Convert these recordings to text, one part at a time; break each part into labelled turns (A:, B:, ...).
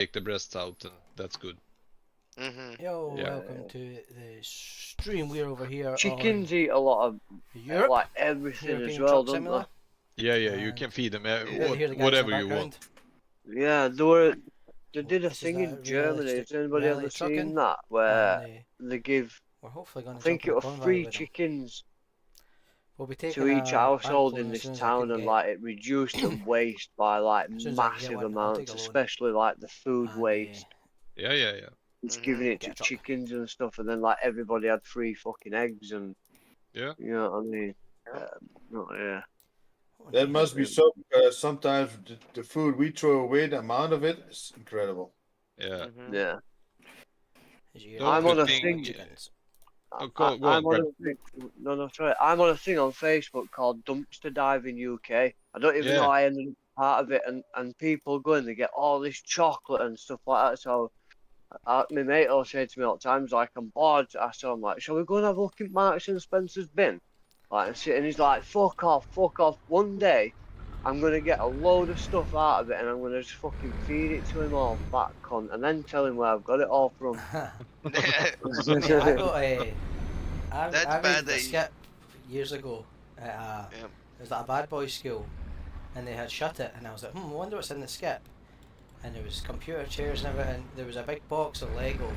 A: take the breasts out, and that's good.
B: Yo,
A: Yeah.
B: welcome to the stream. We're over here
C: Chickens eat a lot of
B: Europe,
C: like everything
B: European
C: as well,
B: Truck
C: don't
B: Simulator.
A: Yeah, you
B: And
A: can feed them
B: Barely hear the guys in the
A: whatever you
B: background.
A: want.
C: they? Yeah, they did a
B: This is
C: thing in
B: that
C: Germany.
B: realistic
C: Has anybody
B: rally
C: ever
B: trucking,
C: seen that? Where
B: and
C: they give,
B: we're hopefully going
C: I
B: to
C: think
B: jump
C: it
B: in a
C: was
B: convoy
C: 3
B: with them.
C: chickens
B: We'll be
C: to
B: taking
C: each
B: a
C: household
B: bank loan
C: in
B: as
C: this
B: soon as I
C: town,
B: can
C: and
B: get.
C: like it reduced the waste by like
B: As soon as I can get
C: massive
B: one, I'll take
C: amounts,
B: a loan.
C: especially like the food
B: And,
C: waste.
A: Yeah.
C: It's giving it
B: Get
C: to
B: a truck.
C: chickens and stuff, and then like everybody had 3 fucking eggs, and
A: Yeah.
C: you know what I mean? Yeah.
D: That must be so. Sometimes the food we throw away, the amount of it is incredible.
A: Yeah.
C: Yeah.
A: The
C: I'm
A: only
C: on a
A: thing-
C: thing.
A: Oh, go on,
C: I'm on
A: Brad.
C: a thing. No, sorry. I'm on a thing on Facebook called Dumpster Diving UK. I don't even know I ended up part of it, and people go and they get all this chocolate and stuff like that. So, my mate will say to me all the times, like, I'm bored. I saw him like, shall we go and have a look in Marks and Spencer's bin? Like, and he's like, fuck off. One day, I'm gonna get a load of stuff out of it, and I'm gonna just fucking feed it to him all, fat cunt, and then tell him where I've got it all from.
B: Mate, I got a.
E: That's
B: I
E: bad
B: read
E: that
B: a
E: you-
B: skip years ago at
E: Yep.
B: it was at a bad boys school, and they had shut it, and I was like, I wonder what's in the skip. And there was computer chairs and everything. There was a big box of Lego.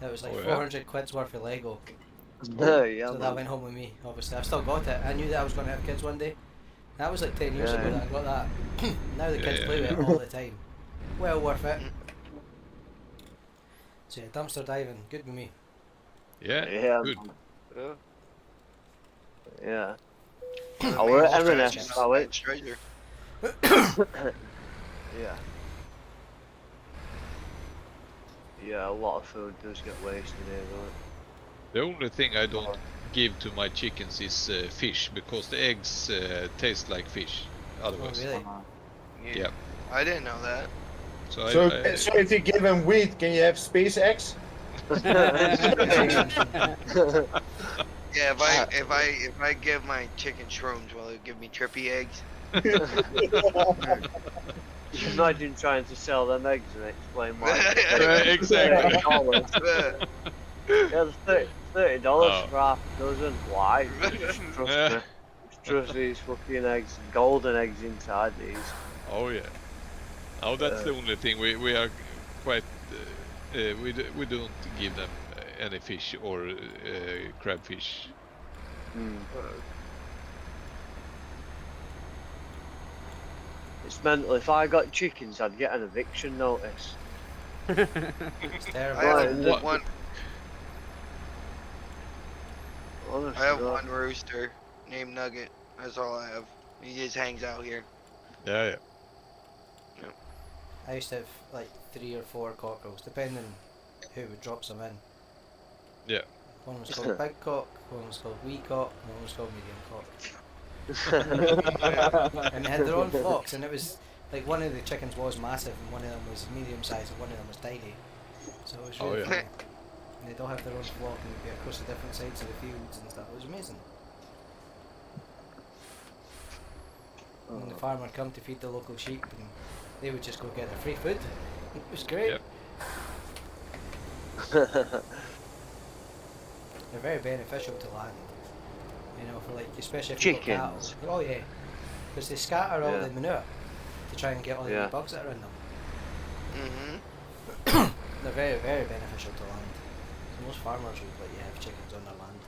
B: That was like
A: Oh, yeah?
B: 400 quid's worth of Lego.
C: Yeah,
B: So that
C: man.
B: went home with me. Obviously, I've still got it. I knew that I was going to have kids one day. That was like 10 years
C: Yeah,
B: ago
C: yeah.
B: that I got that. Now the kids
A: Yeah,
B: play
A: yeah.
B: with it all the time. Well worth it. So yeah, dumpster diving, good with me.
A: Yeah.
C: Yeah,
A: Good.
C: man. Yeah.
E: I
C: Oh, we're at M&S, I went.
E: Treasure.
C: Yeah. Yeah, a lot of food does get wasted here,
A: The only thing I don't give to my chickens is fish, because the eggs taste like fish.
B: Oh,
A: Otherwise,
B: really?
A: Yeah.
E: I didn't know that.
A: so
D: So,
A: I
D: so if you give them wheat, can you have SpaceX?
C: right?
E: Yeah, if I give my chicken shrooms, will it give me trippy eggs?
C: Imagine trying to sell them eggs and explain why.
A: Exactly.
C: $30. Yeah, $30
A: Oh.
C: for half a dozen. Why? Just trust me. Just trust these fucking eggs, golden eggs inside these.
A: Oh yeah. Oh, that's the only thing we are quite. We don't give them any fish or crabfish.
C: Mm. It's mental. If I got chickens, I'd get an eviction notice.
B: It's terrible.
E: I have
C: Right,
E: one.
C: Honestly,
E: I have
C: God.
E: one rooster named Nugget. That's all I have. He just hangs out here.
A: Yeah.
B: I used to have like 3 or 4 cockerels, depending who would drop them in.
A: Yeah.
B: One was called Big Cock, one was called Wee Cock, and one was called Medium Cock. And they had their own flocks, and it was like one of the chickens was massive, and one of them was medium sized, and one of them was tiny. So it was
A: Oh,
B: really
A: yeah.
B: funny. And they'd all have their own flock, and they'd be across the different sides of the fields and stuff. It was amazing. And the farmer would come to feed the local sheep, and they would just go get their free food. It was great.
A: Yep.
B: They're very beneficial to land. You know, for like, especially if you've got cattle.
C: Chickens?
B: Oh yeah, because they scatter all
C: Yeah.
B: the manure to try and get all the
C: Yeah.
B: bugs that are in them.
E: Mm-hmm.
B: They're very, very beneficial to land. So most farmers would let you have chickens on their land.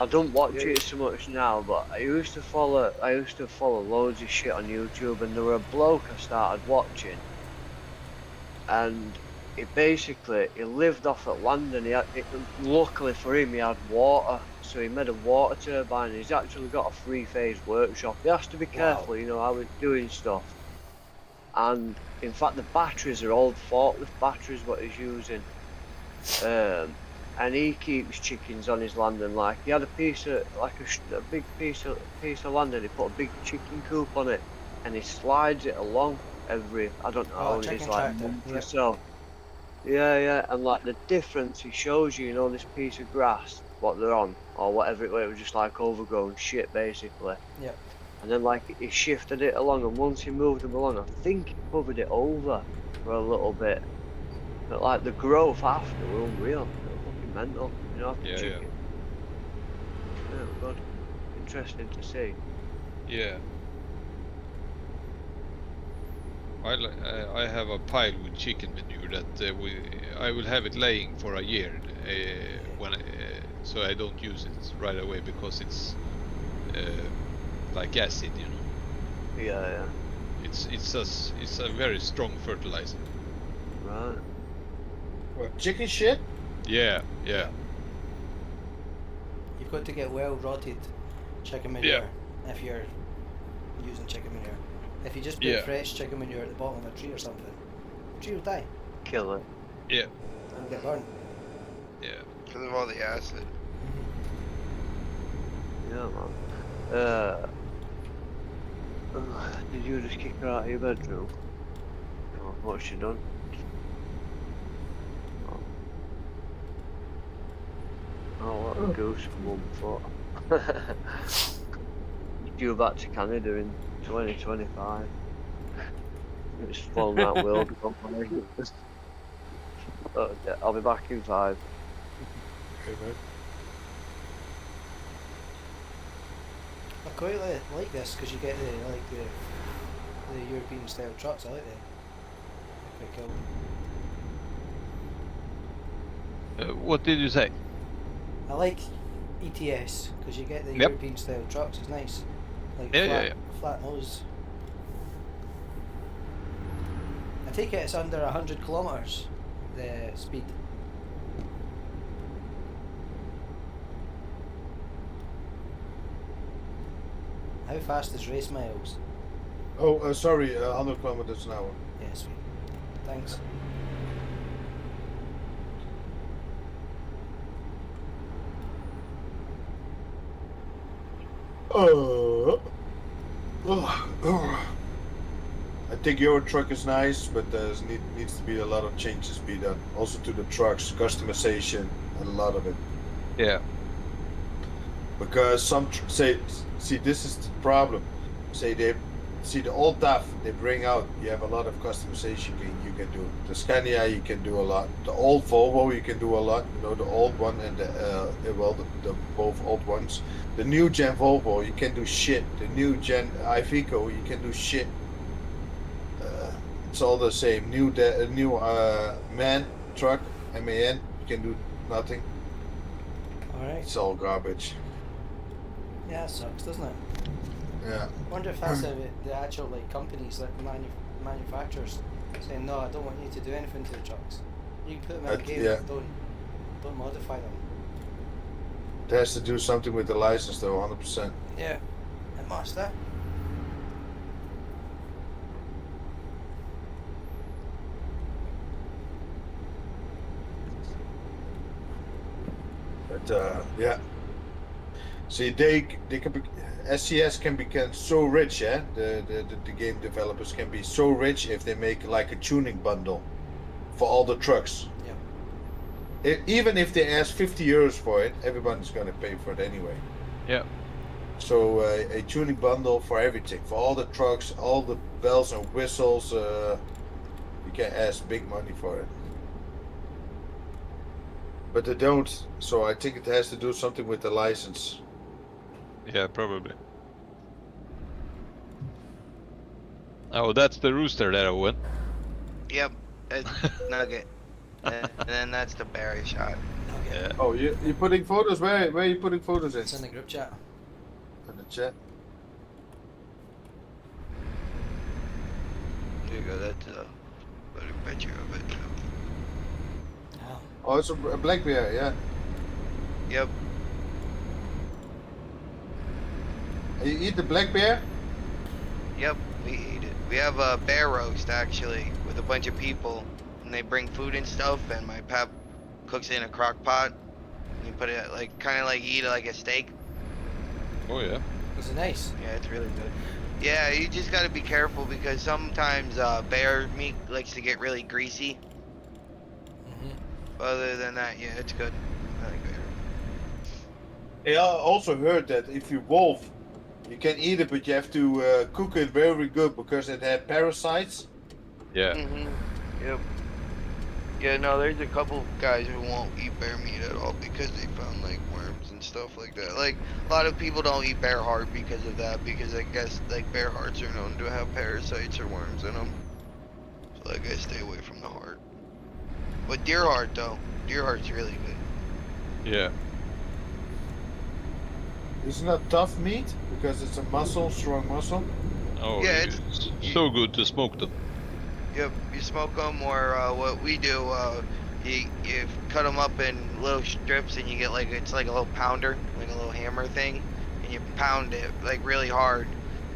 C: I don't watch it so much now, but I used to follow loads of shit on YouTube, and there were a bloke I started watching, and he lived off at land, and luckily for him he had water, so he made a water turbine. He's actually got a 3-phase workshop. He has to be careful, you know, how he's doing stuff. And in fact, the batteries are old forklift batteries what he's using. And he keeps chickens on his land, and like he had a piece of a big piece of land, and he put a big chicken coop on it, and he slides it along every, I don't know,
B: Oh,
C: it's
B: chicken
C: like
B: tractor,
C: month
B: yeah.
C: or so. Yeah, and like the difference he shows you, you know, this piece of grass, what they're on, or whatever it was just like overgrown shit basically.
B: Yep.
C: And then like he shifted it along, and once he moved them along, I think he covered it over. for a little bit. But like the growth after were unreal. They were fucking mental. You know, after
A: Yeah, yeah.
C: chicken. Yeah, good. Interesting to see.
A: Yeah. I have a pile with chicken manure that I will have it laying for a year so I don't use it right away because it's like acid, you know.
C: Yeah,
A: It's a very strong fertilizer.
C: right.
D: What, chicken shit?
A: Yeah.
B: You've got to get well rotted chicken manure if you're using chicken manure. If you just put fresh chicken manure at the bottom of a tree or something, the tree will die
C: Killer.
A: Yeah.
B: and get burnt.
A: Yeah.
E: Because of all the acid.
C: Yeah, man. Did you just kick her out of your bedroom? Oh, what's she done? Oh, what a goose from 1 foot. Due back to Canada in 2025. It's flown that world. Okay, I'll be back in 5.
D: Okay, man.
B: I quite like this because you get the European style trucks. I like them. They're quite cool.
A: What did you say?
B: I like ETS because you get the
A: Yep.
B: European style trucks. It's nice. Like
A: Yeah.
B: flat nose. I take it it's under 100 kilometers the speed. How fast is race miles?
D: Oh, sorry, 100 kilometers an hour.
B: Yeah, sweet. Thanks.
D: I think your truck is nice, but there needs to be a lot of changes be done. Also to the trucks, customization, and a lot of it.
A: Yeah.
D: Because some see this is the problem. Say they see the old DAF they bring out. You have a lot of customization you can do. The Scania you can do a lot. The old Volvo you can do a lot. You know the old one and the the both old ones. The new gen Volvo you can do shit. The new gen Iveco you can do shit. It's all the same. New MAN truck MAN you can do nothing.
B: Alright.
D: It's all garbage.
B: Yeah, it sucks, doesn't it?
D: Yeah.
B: Wonder if that's the actual like companies like manufacturers saying no, I don't want you to do anything to the trucks. You can put them in the game,
D: yeah.
B: but don't modify them.
D: It has to do something with the license though, 100%.
B: Yeah, it must. That.
D: But yeah. See, they can be, SCS can become so rich, yeah. The game developers can be so rich if they make like a tuning bundle for all the trucks.
B: Yeah.
D: Even if they ask 50 euros for it, everybody's gonna pay for it anyway.
A: Yeah.
D: So a tuning bundle for everything, for all the trucks, all the bells and whistles. You can ask big money for it. But they don't, so I think it has to do something with the license.
A: Yeah, probably. Oh, that's the rooster there, Owen.
E: Yep, it's Nugget. And then that's the Barry shot.
B: Okay.
A: Yeah.
D: Oh, you're putting photos? Where are you putting photos in?
B: It's in the group chat.
D: In the chat?
E: There you go, that's a better picture of it.
B: Oh.
D: Oh, it's a black bear, yeah.
E: Yep,
D: And you eat the black bear?
E: yep, we eat it. We have a bear roast actually with a bunch of people, and they bring food and stuff, and my pap cooks it in a crock pot. And you put it like kind of like you eat it like a steak.
A: Oh yeah.
B: Was it nice?
E: Yeah, it's really good. Yeah, you just gotta be careful because sometimes bear meat likes to get really greasy. Other than that, yeah, it's good. I like bear.
D: I also heard that if you wolf, you can eat it, but you have to cook it very good because it had parasites.
A: Yeah.
E: Yep. Yeah, no, there's a couple guys who won't eat bear meat at all because they found like worms and stuff like that. Like a lot of people don't eat bear heart because of that, because I guess like bear hearts are known to have parasites or worms in them. So I guess stay away from the heart. But deer heart though, deer heart's really good.
A: Yeah.
D: Isn't that tough meat? Because it's a muscle, strong muscle.
A: Oh,
E: Yeah,
A: it's so good to smoke them.
E: Yep, you smoke them, or what we do, you cut them up in little strips, and you get like, it's like a little pounder, like a little hammer thing, and you pound it like really hard,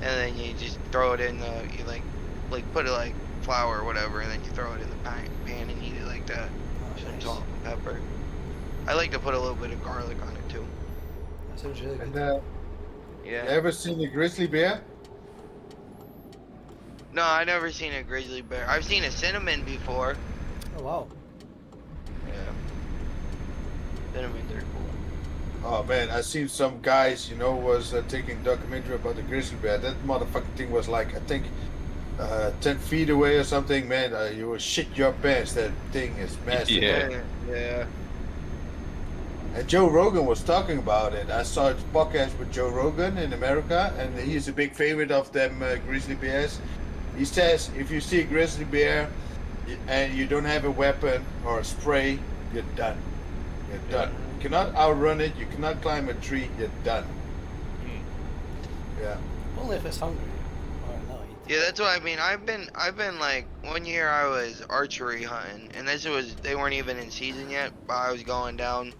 E: and then you just throw it in the, you like put it like flour or whatever, and then you throw it in the pan and eat it like that.
B: Oh,
E: Some
B: nice.
E: salt and pepper. I like to put a little bit of garlic on it too.
B: That sounds really
D: And
B: good.
E: Yeah.
D: ever seen a grizzly bear?
E: No, I never seen a grizzly bear. I've seen a cinnamon before.
B: Oh wow.
E: Yeah. Cinnamons are cool.
D: Oh man, I seen some guys, was taking documentary about the grizzly bear. That motherfucking thing was like, I think, 10 feet away or something. Man, you will shit your pants. That thing is massive.
A: Yeah.
E: Yeah.
D: And Joe Rogan was talking about it. I saw his podcast with Joe Rogan in America, and he's a big favorite of them grizzly bears. He says if you see a grizzly bear and you don't have a weapon or a spray, you're done. You're done. You cannot outrun it. You cannot climb a tree. You're done. Yeah.
B: Only if it's hungry. Or not.
E: Yeah, that's what I mean. I've been like, one year I was archery hunting, and they weren't even in season yet, but I was going down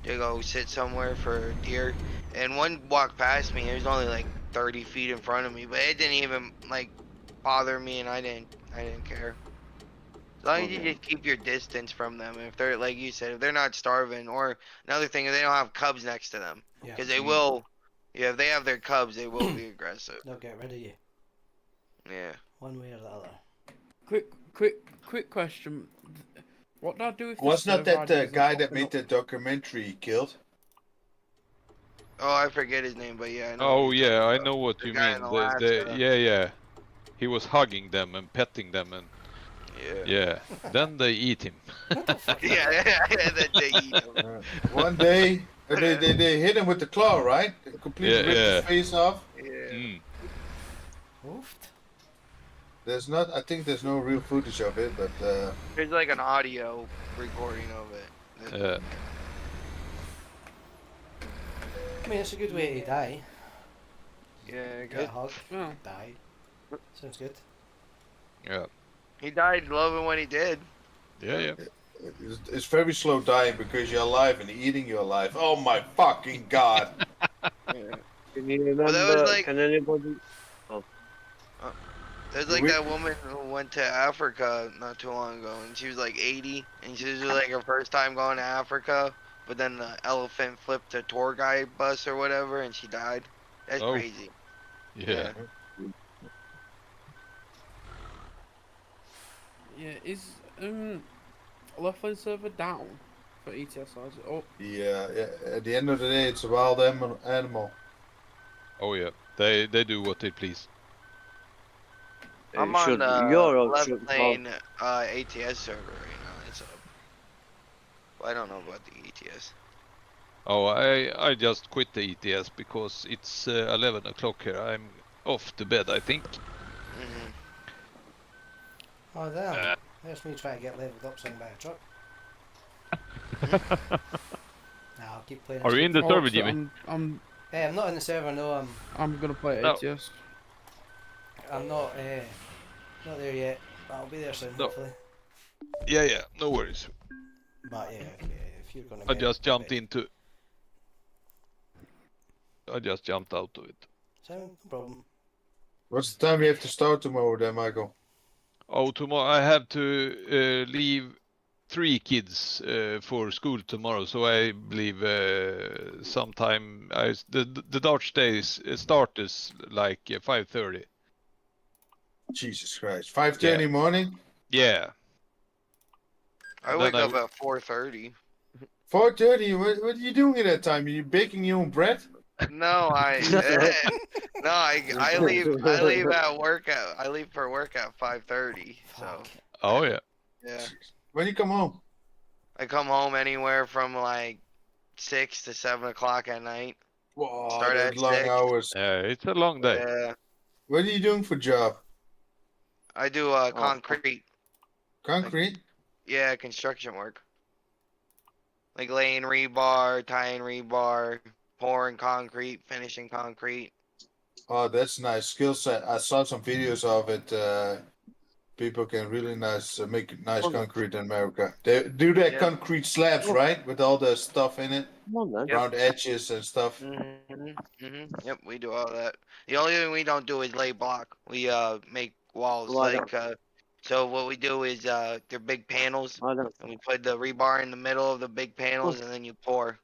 E: to go sit somewhere for deer, and one walked past me. It was only like 30 feet in front of me, but it didn't even like bother me, and I didn't care. As long as you just keep your distance from them. If they're, like you said, if they're not starving, or another thing, if they don't have cubs next to them,
B: Yeah.
E: because they will. Yeah, if they have their cubs, they will be aggressive.
B: They'll get rid of you.
E: Yeah.
B: One way or the other.
F: Quick question. What do I do if the
D: Was not
F: server
D: that
F: ID
D: the
F: isn't
D: guy that
F: popping
D: made
F: up?
D: the documentary killed?
E: Oh, I forget his name, but yeah. I know
A: Oh
E: what you're
A: yeah,
E: talking
A: I
E: about.
A: know what
E: The
A: you
E: guy
A: mean.
E: in Alaska.
A: Yeah. He was hugging them and petting them, and
E: Yeah.
A: then they eat him.
E: Yeah, that they eat him.
D: One day, they hit him with the claw, right? They completely
A: Yeah,
D: ripped
A: yeah.
D: his face off.
E: Yeah.
A: Mm.
B: Woofed.
D: I think there's no real footage of it, but
E: There's like an audio recording of it.
A: Yeah.
B: I mean, it's a good way to die.
E: Yeah,
B: Get a hug,
F: Well,
B: die. Sounds good.
A: Yeah.
E: he died loving what he did.
A: Yeah.
D: it's very slow dying because you're alive and eating you alive. Oh my fucking god!
E: Yeah.
C: Can you remember?
E: that was like-
C: Can anybody?
E: There's like
D: We-
E: that woman who went to Africa not too long ago, and she was like 80, and she was like her first time going to Africa, but then the elephant flipped a tour guide bus or whatever, and she died. That's
A: Oh.
E: crazy.
A: Yeah.
F: yeah, is Laughlin server down for ETS or is it up?
D: Yeah. At the end of the day, it's a wild animal.
A: Oh yeah. They do what they please.
E: I'm
C: It
E: on
C: should-
E: the
C: Euro
E: left
C: should
E: lane ATS server right now. It's up. Well, I don't know about the ETS.
A: Oh, I just quit the ETS because it's 11 o'clock here. I'm off to bed, I think.
E: Hmm.
B: Oh damn. There's me trying to get leveled up something by a truck. Nah, I'll keep playing.
A: Are you in the
F: Oh,
A: server,
F: so
A: Jimmy?
B: Hey, I'm not in the server, no,
F: I'm gonna play
A: No.
F: ATS.
B: I'm not there yet. But I'll be there soon,
A: No.
B: hopefully.
A: Yeah. No worries.
B: But yeah, if you're gonna
A: I just jumped out of it.
B: So, no problem.
D: What's the time we have to start tomorrow, then, Michael?
A: Oh, tomorrow I have to leave 3 kids for school tomorrow, so I believe sometime the Dutch days start is like 5:30.
D: Jesus Christ! 5:30 in the morning.
A: Yeah.
E: I
A: Then
E: wake
A: I
E: up
A: w-
E: at 4:30.
D: 4:30. What are you doing at that time? Are you baking your own bread?
E: No, I leave at work I leave for work at 5:30. So
B: Fuck.
A: Oh yeah.
E: Yeah.
D: When you come home?
E: I come home anywhere from like 6 to 7 o'clock at night.
D: Whoa,
E: Start
D: that's
E: at
D: long
E: 6.
D: hours.
A: It's a long day.
E: Yeah.
D: What are you doing for job?
E: I do concrete.
D: Concrete?
E: Yeah, construction work. Like laying rebar, tying rebar, pouring concrete, finishing concrete.
D: Oh, that's nice skill set. I saw some videos of it. People can really make nice concrete in America. They do that
E: Yeah.
D: concrete slabs, right? With all the stuff in it,
C: Come on then.
E: Yep.
D: round edges and stuff.
E: Yep, we do all that. The only thing we don't do is lay block. We make walls
C: Why
E: like so what we do is they're big panels
C: I don't.
E: and we put the rebar in the middle of the big panels and then you pour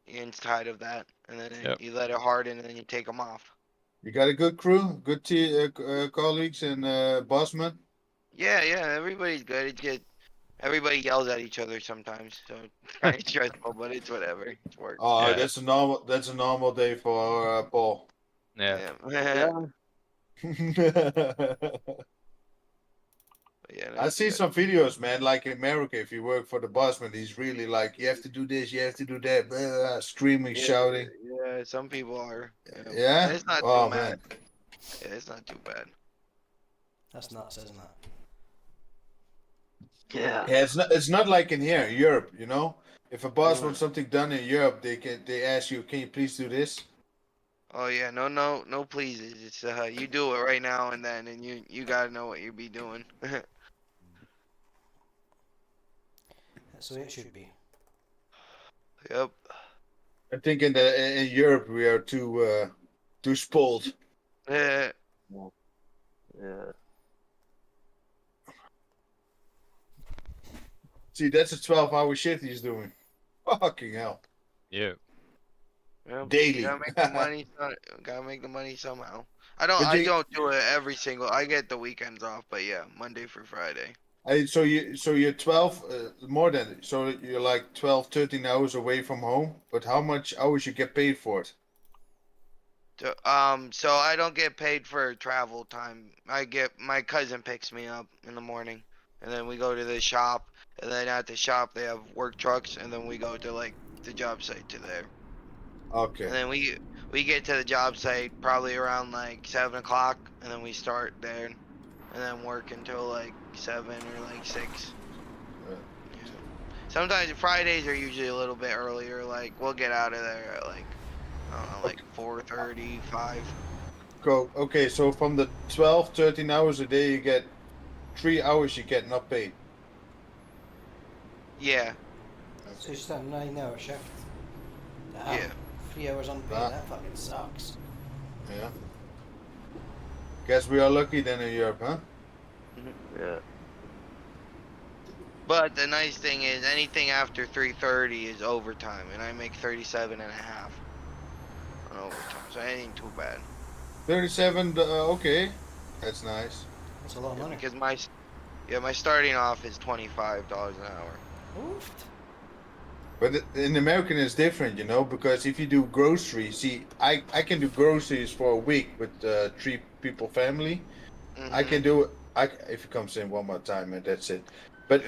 E: inside of that and then
A: Yep.
E: you let it harden and then you take them off.
D: You got a good crew, good colleagues and bossman.
E: Yeah, everybody's good. It's just everybody yells at each other sometimes, so it's kind of stressful, but it's whatever. It's work.
D: Oh,
A: Yeah.
D: that's a normal. That's a normal day for Paul.
A: Yeah.
E: Yeah.
C: Yeah.
E: No,
D: I
E: it's
D: see
E: good.
D: some videos, man. Like in America, if you work for the bossman, he's really like, you have to do this, you have to do that, blah, blah, blah, screaming, shouting.
E: Yeah, some people are.
D: Yeah.
E: And it's not
D: Oh
E: too
D: man.
E: bad. Yeah, it's not too bad.
B: That's nuts, isn't it?
C: Yeah.
D: Yeah, it's not like in here, in Europe, you know. If a boss
E: Yeah.
D: wants something done in Europe, they ask you, can you please do this?
E: Oh yeah, no pleases. It's you do it right now and then, and you gotta know what you be doing.
B: That's the way it should be.
E: Yep.
D: I think in Europe we are too spoiled.
E: Yeah.
C: Yeah.
D: See, that's a 12-hour shift he's doing. Fucking hell.
A: Yeah.
E: Yep.
D: Daily.
E: Gotta make the money. Gotta make the money somehow. I don't.
D: But
E: I
D: you-
E: don't do it every single. I get the weekends off, but yeah, Monday through Friday.
D: So you're 12 more than so you're like 12, 13 hours away from home. But how much hours you get paid for it?
E: So I don't get paid for travel time. My cousin picks me up in the morning, and then we go to the shop, and then at the shop they have work trucks, and then we go to like the job site to there,
D: Okay.
E: and then we get to the job site probably around like 7 o'clock, and then we start there, and then work until like 7 or like 6.
D: Yeah.
E: Yeah. Sometimes Fridays are usually a little bit earlier. Like we'll get out of there at like I don't know, like 4:30, 5.
D: Go. Okay, so from the 12, 13 hours a day, you get 3 hours you get not paid.
E: Yeah.
B: So it's just a 9-hour shift. Damn.
E: Yeah.
B: 3 hours unpaid.
D: Ah.
B: That fucking sucks.
D: Yeah. Guess we are lucky then in Europe, huh?
C: Yeah.
E: But the nice thing is anything after 3:30 is overtime, and I make 37 and a half on overtime, so it ain't too bad.
D: 37. Okay, that's nice.
B: That's a lot of money.
E: Because my starting off is $25 an hour.
B: Oof.
D: But in American it's different, you know, because if you do groceries, see, I can do groceries for a week with 3 people family. I can do it. If it comes in one more time and that's it. But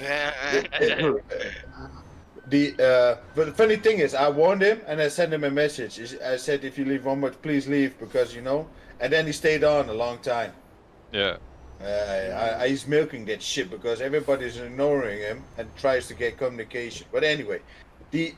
D: but the funny thing is, I warned him and I sent him a message. I said, if you leave one more, please leave because you know. And then he stayed on a long time.
A: Yeah.
D: He's milking that shit because everybody's ignoring him and tries to get communication. But anyway, in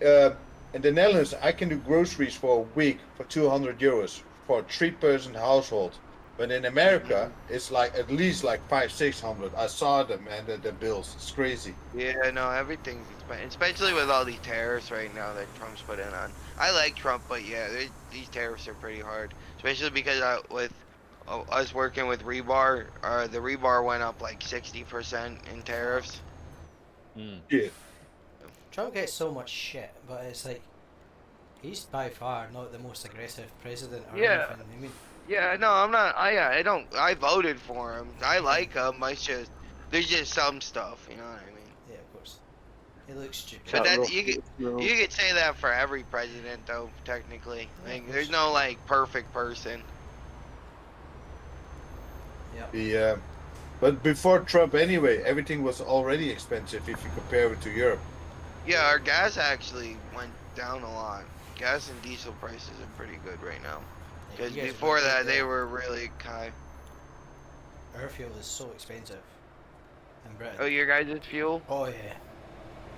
D: the Netherlands, I can do groceries for a week for €200 for a 3-person household. But in America, it's like at least like 500-600. I saw them and the bills. It's crazy.
E: Yeah, no, everything's expensive, especially with all these tariffs right now that Trump's putting on. I like Trump, but yeah, these tariffs are pretty hard, especially because with us working with rebar, the rebar went up like 60% in tariffs.
D: Yeah.
B: Trump gets so much shit, but it's like he's by far not the most aggressive president or
E: Yeah.
B: anything. I mean,
E: Yeah, no, I'm not. I voted for him. I like him. There's just some stuff, you know what I mean.
B: yeah, of course. He looks stupid.
E: But
C: That
E: that you
C: rough-
E: could say that for every president, though. Technically,
B: Yeah,
E: like
B: of
E: there's
B: course.
E: no like perfect person.
B: Yeah.
D: The But before Trump, anyway, everything was already expensive if you compare it to Europe.
E: Yeah, our gas actually went down a lot. Gas and diesel prices are pretty good right now.
B: Yeah,
E: Because
B: you guys
E: before
B: went right
E: that, they
B: there.
E: were really high.
B: Our fuel is so expensive in Britain.
E: Oh, your guys' fuel?
B: Oh yeah.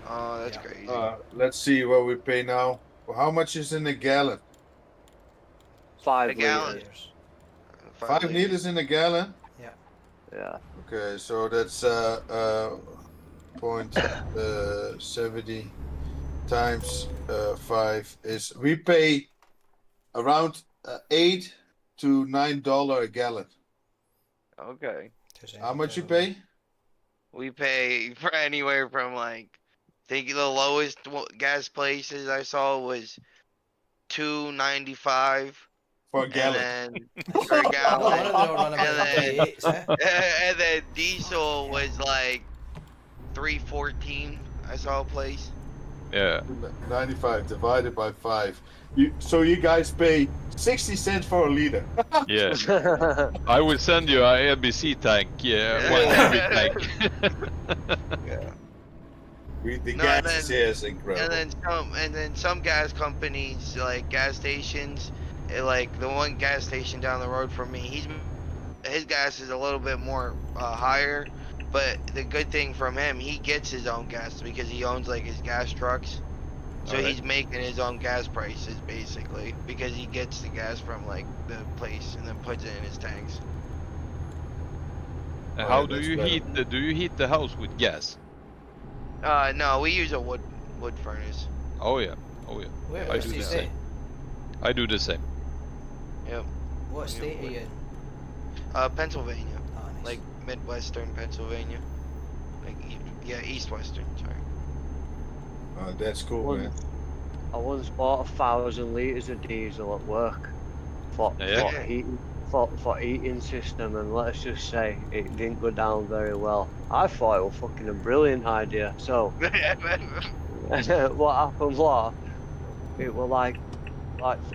E: Oh, that's
B: Yeah.
E: crazy.
D: Let's see what we pay now. How much is in a gallon?
C: 5
E: A gallon.
C: liters.
B: Liters.
D: 5
E: liters.
D: liters in a gallon.
C: Yeah.
D: Okay, so that's point 70 times 5 is we pay around $8 to $9 a gallon.
E: Okay.
D: How much you pay?
E: We pay for anywhere from like, I think the lowest gas places I saw was $2.95,
D: For a
E: and
D: gallon.
E: then per
B: No
E: gallon,
B: wonder they all run about
E: And then-
B: 38s, eh?
E: and then diesel was like $3.14. I saw a place.
A: Yeah.
D: 95 divided by 5. So you guys pay 60 cents for a liter.
A: Yeah. I will send you a ABC tank. Yeah, one heavy tank.
E: Yeah.
D: The
E: No,
D: gas
E: and then-
D: is here is incredible.
E: And then some gas companies, like gas stations, like the one gas station down the road from me, his gas is a little bit more higher, but the good thing from him, he gets his own gas because he owns like his gas trucks, so
A: Alright.
E: he's making his own gas prices basically because he gets the gas from like the place and then puts it in his tanks.
A: And how
D: Oh,
A: do
D: that's
A: you
D: better.
A: heat the house with gas?
E: No, we use a wood furnace.
A: Oh yeah. Oh yeah.
B: Where
A: I
B: was
A: do
B: you
A: the
B: stay?
A: same. I do the same.
B: What state are you in?
E: Pennsylvania,
B: Oh, nice.
E: like Midwestern Pennsylvania, like East Western. Sorry.
D: Oh, that's cool,
C: Well,
D: man.
C: I once bought 1,000 litres of diesel at work for
A: Yeah.
C: for heating system, and let's just say it didn't go down very well. I thought it was fucking a brilliant idea. So what happened was, it was like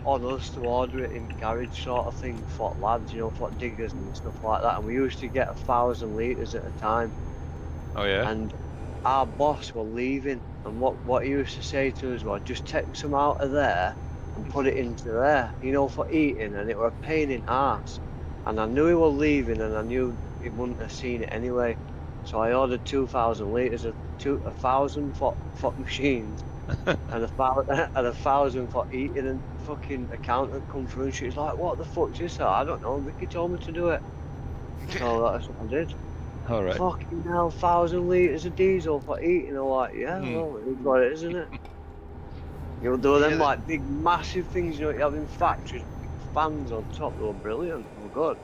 C: on us to order it in garage sort of thing for lads, you know, for diggers and stuff like that. And we used to get 1,000 litres at a time.
A: Oh yeah.
C: And our boss were leaving, and what he used to say to us was, just take some out of there and put it into there, you know, for eating, and it were a pain in arse. And I knew he was leaving, and I knew he wouldn't have seen it anyway. So I ordered 2,000 litres of 1,000 for machines and 1,000 for eating, and fucking accountant come through and she's like, what the fuck's this? I don't know, Ricky told me to do it. So that's what I did.
A: All right.
C: Fucking hell, 1,000 litres of diesel for eating. I'm like, yeah,
A: Hmm.
C: well, it is what it is, isn't it? You know, there were them
E: Yeah,
C: like big, massive things, you know, you have in factories, big fans on top. They were brilliant. They were good.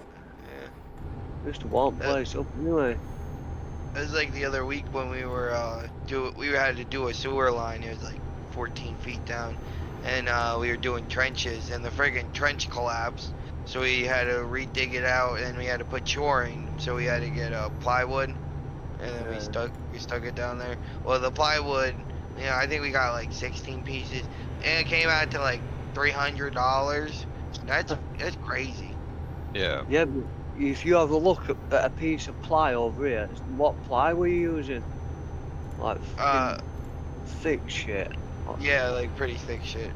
E: Yeah.
C: Just to warm place up anyway.
E: It was like the other week when we were we had to do a sewer line. It was like 14 feet down, and we were doing trenches, and the friggin' trench collapsed. So we had to redig it out, and we had to put shoring. So we had to get plywood, and then
C: Yeah.
E: we stuck it down there. Well, the plywood, you know, I think we got like 16 pieces, and it came out to like $300. That's crazy.
A: Yeah.
C: Yeah, but if you have a look at a piece of ply over here, what ply were you using? Like fucking thick shit.
E: Yeah, like pretty thick shit.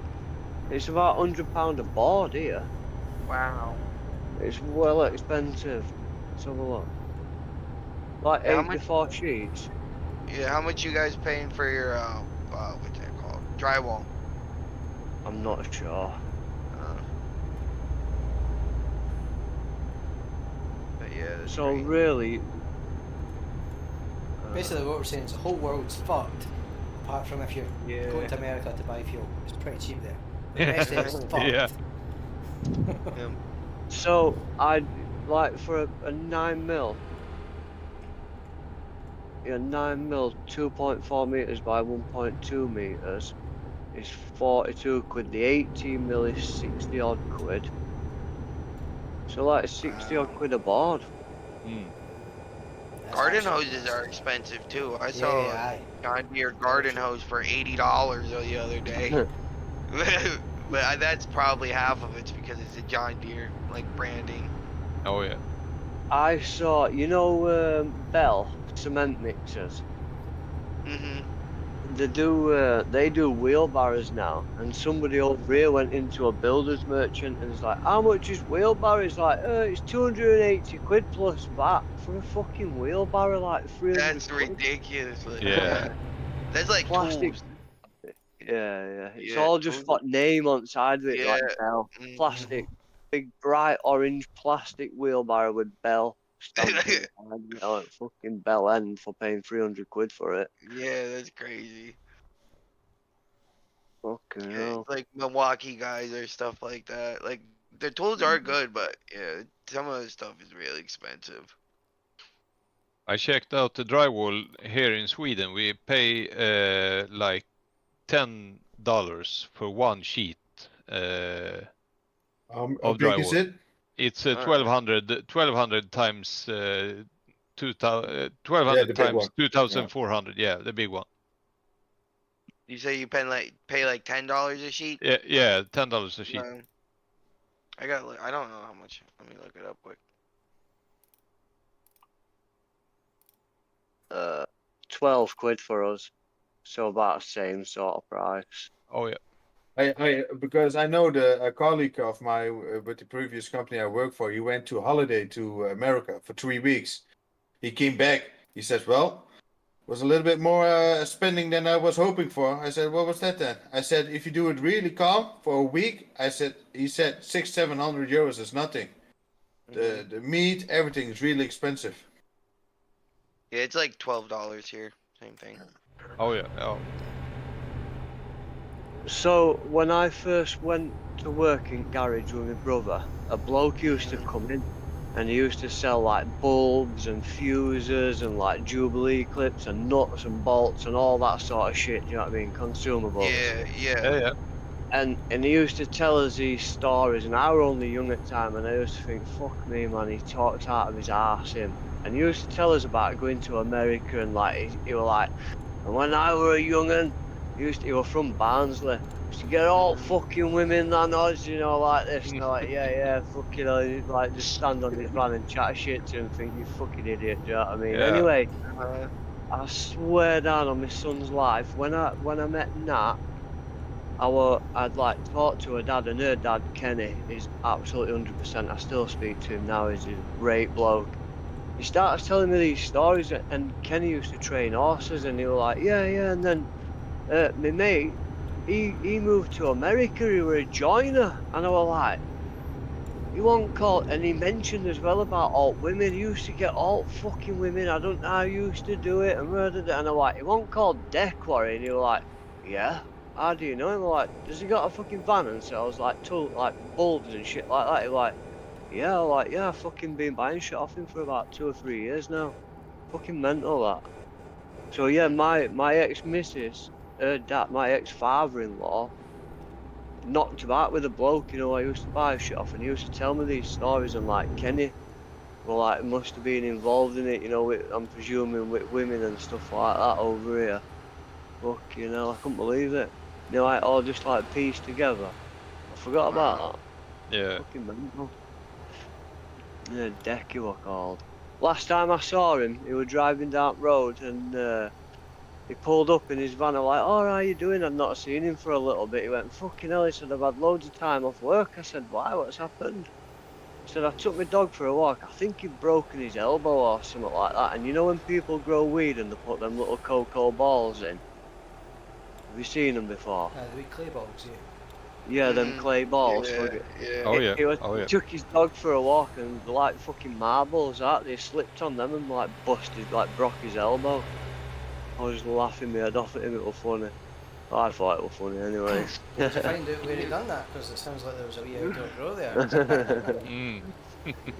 C: It's about £100 a board here.
E: Wow.
C: It's well expensive. Let's have a look. Like
E: Yeah, how much-
C: 84 sheets.
E: Yeah, how much you guys paying for your what's that called? Drywall.
C: I'm not sure.
E: But yeah. That's
C: So
E: great.
C: really,
B: Basically, what we're saying is the whole world's fucked, apart from if you're
C: yeah.
B: going to America to buy fuel. It's pretty cheap there. The rest of it's fucked.
A: Yeah.
C: So I'd like for a 9mm. Yeah, 9mm, 2.4 meters by 1.2 meters is 42 quid. The 18mm is 60 odd quid. So like 60 odd quid a board.
A: Mm.
B: That's
E: Garden
B: actually-
E: hoses are expensive too. I
B: Yeah,
E: saw a
B: aye.
E: John Deere garden hose for $80 the other day. But that's probably half of it's because it's a John Deere like branding.
A: Oh yeah.
C: I saw, Bell cement mixers.
E: Mhm.
C: They do wheelbarrows now, and somebody over here went into a builder's merchant and was like, "How much is wheelbarrow?" He's like, "It's 280 quid plus VAT for a fucking wheelbarrow, like 300
E: That's
C: quid."
E: ridiculous.
A: Yeah.
E: That's like
C: Plastic.
E: tools.
C: Yeah. It's
E: Yeah,
C: all
E: tools.
C: just got name on side of it,
E: Yeah.
C: like Bell.
E: Mhm.
C: Plastic, big bright orange plastic wheelbarrow with Bell stamped on the side. Like fucking Bell End for paying 300 quid for it.
E: Yeah, that's crazy.
C: Fucking
E: Yeah,
C: hell.
E: it's like Milwaukee guys or stuff like that. Like their tools are good, but yeah, some of the stuff is really expensive.
A: I checked out the drywall here in Sweden. We pay like $10 for one sheet
D: How
A: of
D: big is
A: drywall.
D: it?
A: It's
E: Alright.
A: 1200 times 1200
D: Yeah, the big
A: times
D: one.
A: 2400. Yeah, the big one.
E: You say you pay like $10 a sheet?
A: Yeah, $10 a sheet.
E: I got. I don't know how much. Let me look it up quick.
C: 12 quid for us. So about the same sort of price.
A: Oh yeah.
D: Because I know a colleague of mine with the previous company I worked for, he went to holiday to America for 3 weeks. He came back. He says, "Well, was a little bit more spending than I was hoping for." I said, "What was that then?" I said, "If you do it really calm for a week," he said 600-700 euros is nothing. The meat, everything is really expensive.
E: Yeah, it's like $12 here. Same thing.
A: Oh yeah. Oh.
C: So when I first went to work in garage with my brother, a bloke used to come in and he used to sell like bulbs and fuses and like Jubilee clips and nuts and bolts and all that sort of shit, you know what I mean? Consumables.
A: Yeah.
C: And he used to tell us these stories, and I were only young at the time, and I used to think, fuck me, man, he talked out of his arse, him. And he used to tell us about going to America, and like, he was like, and when I were a young'un, he was from Barnsley, used to get all fucking women that odds, like this, and they're like, yeah, fucking hell, he'd like just stand on his van and chat shit to him, think, you fucking idiot, do you know what I mean?
A: Yeah.
C: Anyway,
E: Uh,
C: I swear down on my son's life, when I met Nat, I'd like talked to her dad, and her dad, Kenny, is absolutely 100%. I still speak to him now. He's a great bloke. He starts telling me these stories, and Kenny used to train horses, and he was like, yeah, and then my mate, he moved to America. He was a joiner, and I was like, he won't call, and he mentioned as well about alt women. He used to get alt fucking women. I don't know how he used to do it, and murdered it. And I'm like, he won't call Deck Warren. And he was like, yeah. How do you know him? I'm like, does he got a fucking van and sells like bulbs and shit like that? He's like, yeah. I'm like, yeah, I've fucking been buying shit off him for about 2 or 3 years now. Fucking mental that. So yeah, my ex-missus, her dad, my ex-father-in-law, knocked about with a bloke, I used to buy shit off, and he used to tell me these stories, and like Kenny, well, like must have been involved in it, I'm presuming with women and stuff like that over here. Fucking hell, I couldn't believe it. Like all just like pieced together. I forgot about that.
A: Yeah.
C: Fucking mental. Yeah, Deck he was called. Last time I saw him, he was driving down the road, and he pulled up in his van. I'm like, oh, how you doing? I'd not seen him for a little bit. He went, fucking hell, he said, I've had loads of time off work. I said, why, what's happened? He said, I took my dog for a walk. I think he'd broken his elbow or something like that. And when people grow weed and they put them little cocoa balls in? Have you seen them before?
B: The wee clay balls, yeah.
C: Yeah, them clay balls.
E: Yeah.
A: Oh yeah.
C: He took his dog for a walk, and like fucking marbles out, they slipped on them and like busted, like broke his elbow. I was laughing my head off at him, it was funny. I thought it was funny anyway.
B: Did you find out where he done that? Because it sounds like there was a wee outdoor grow there.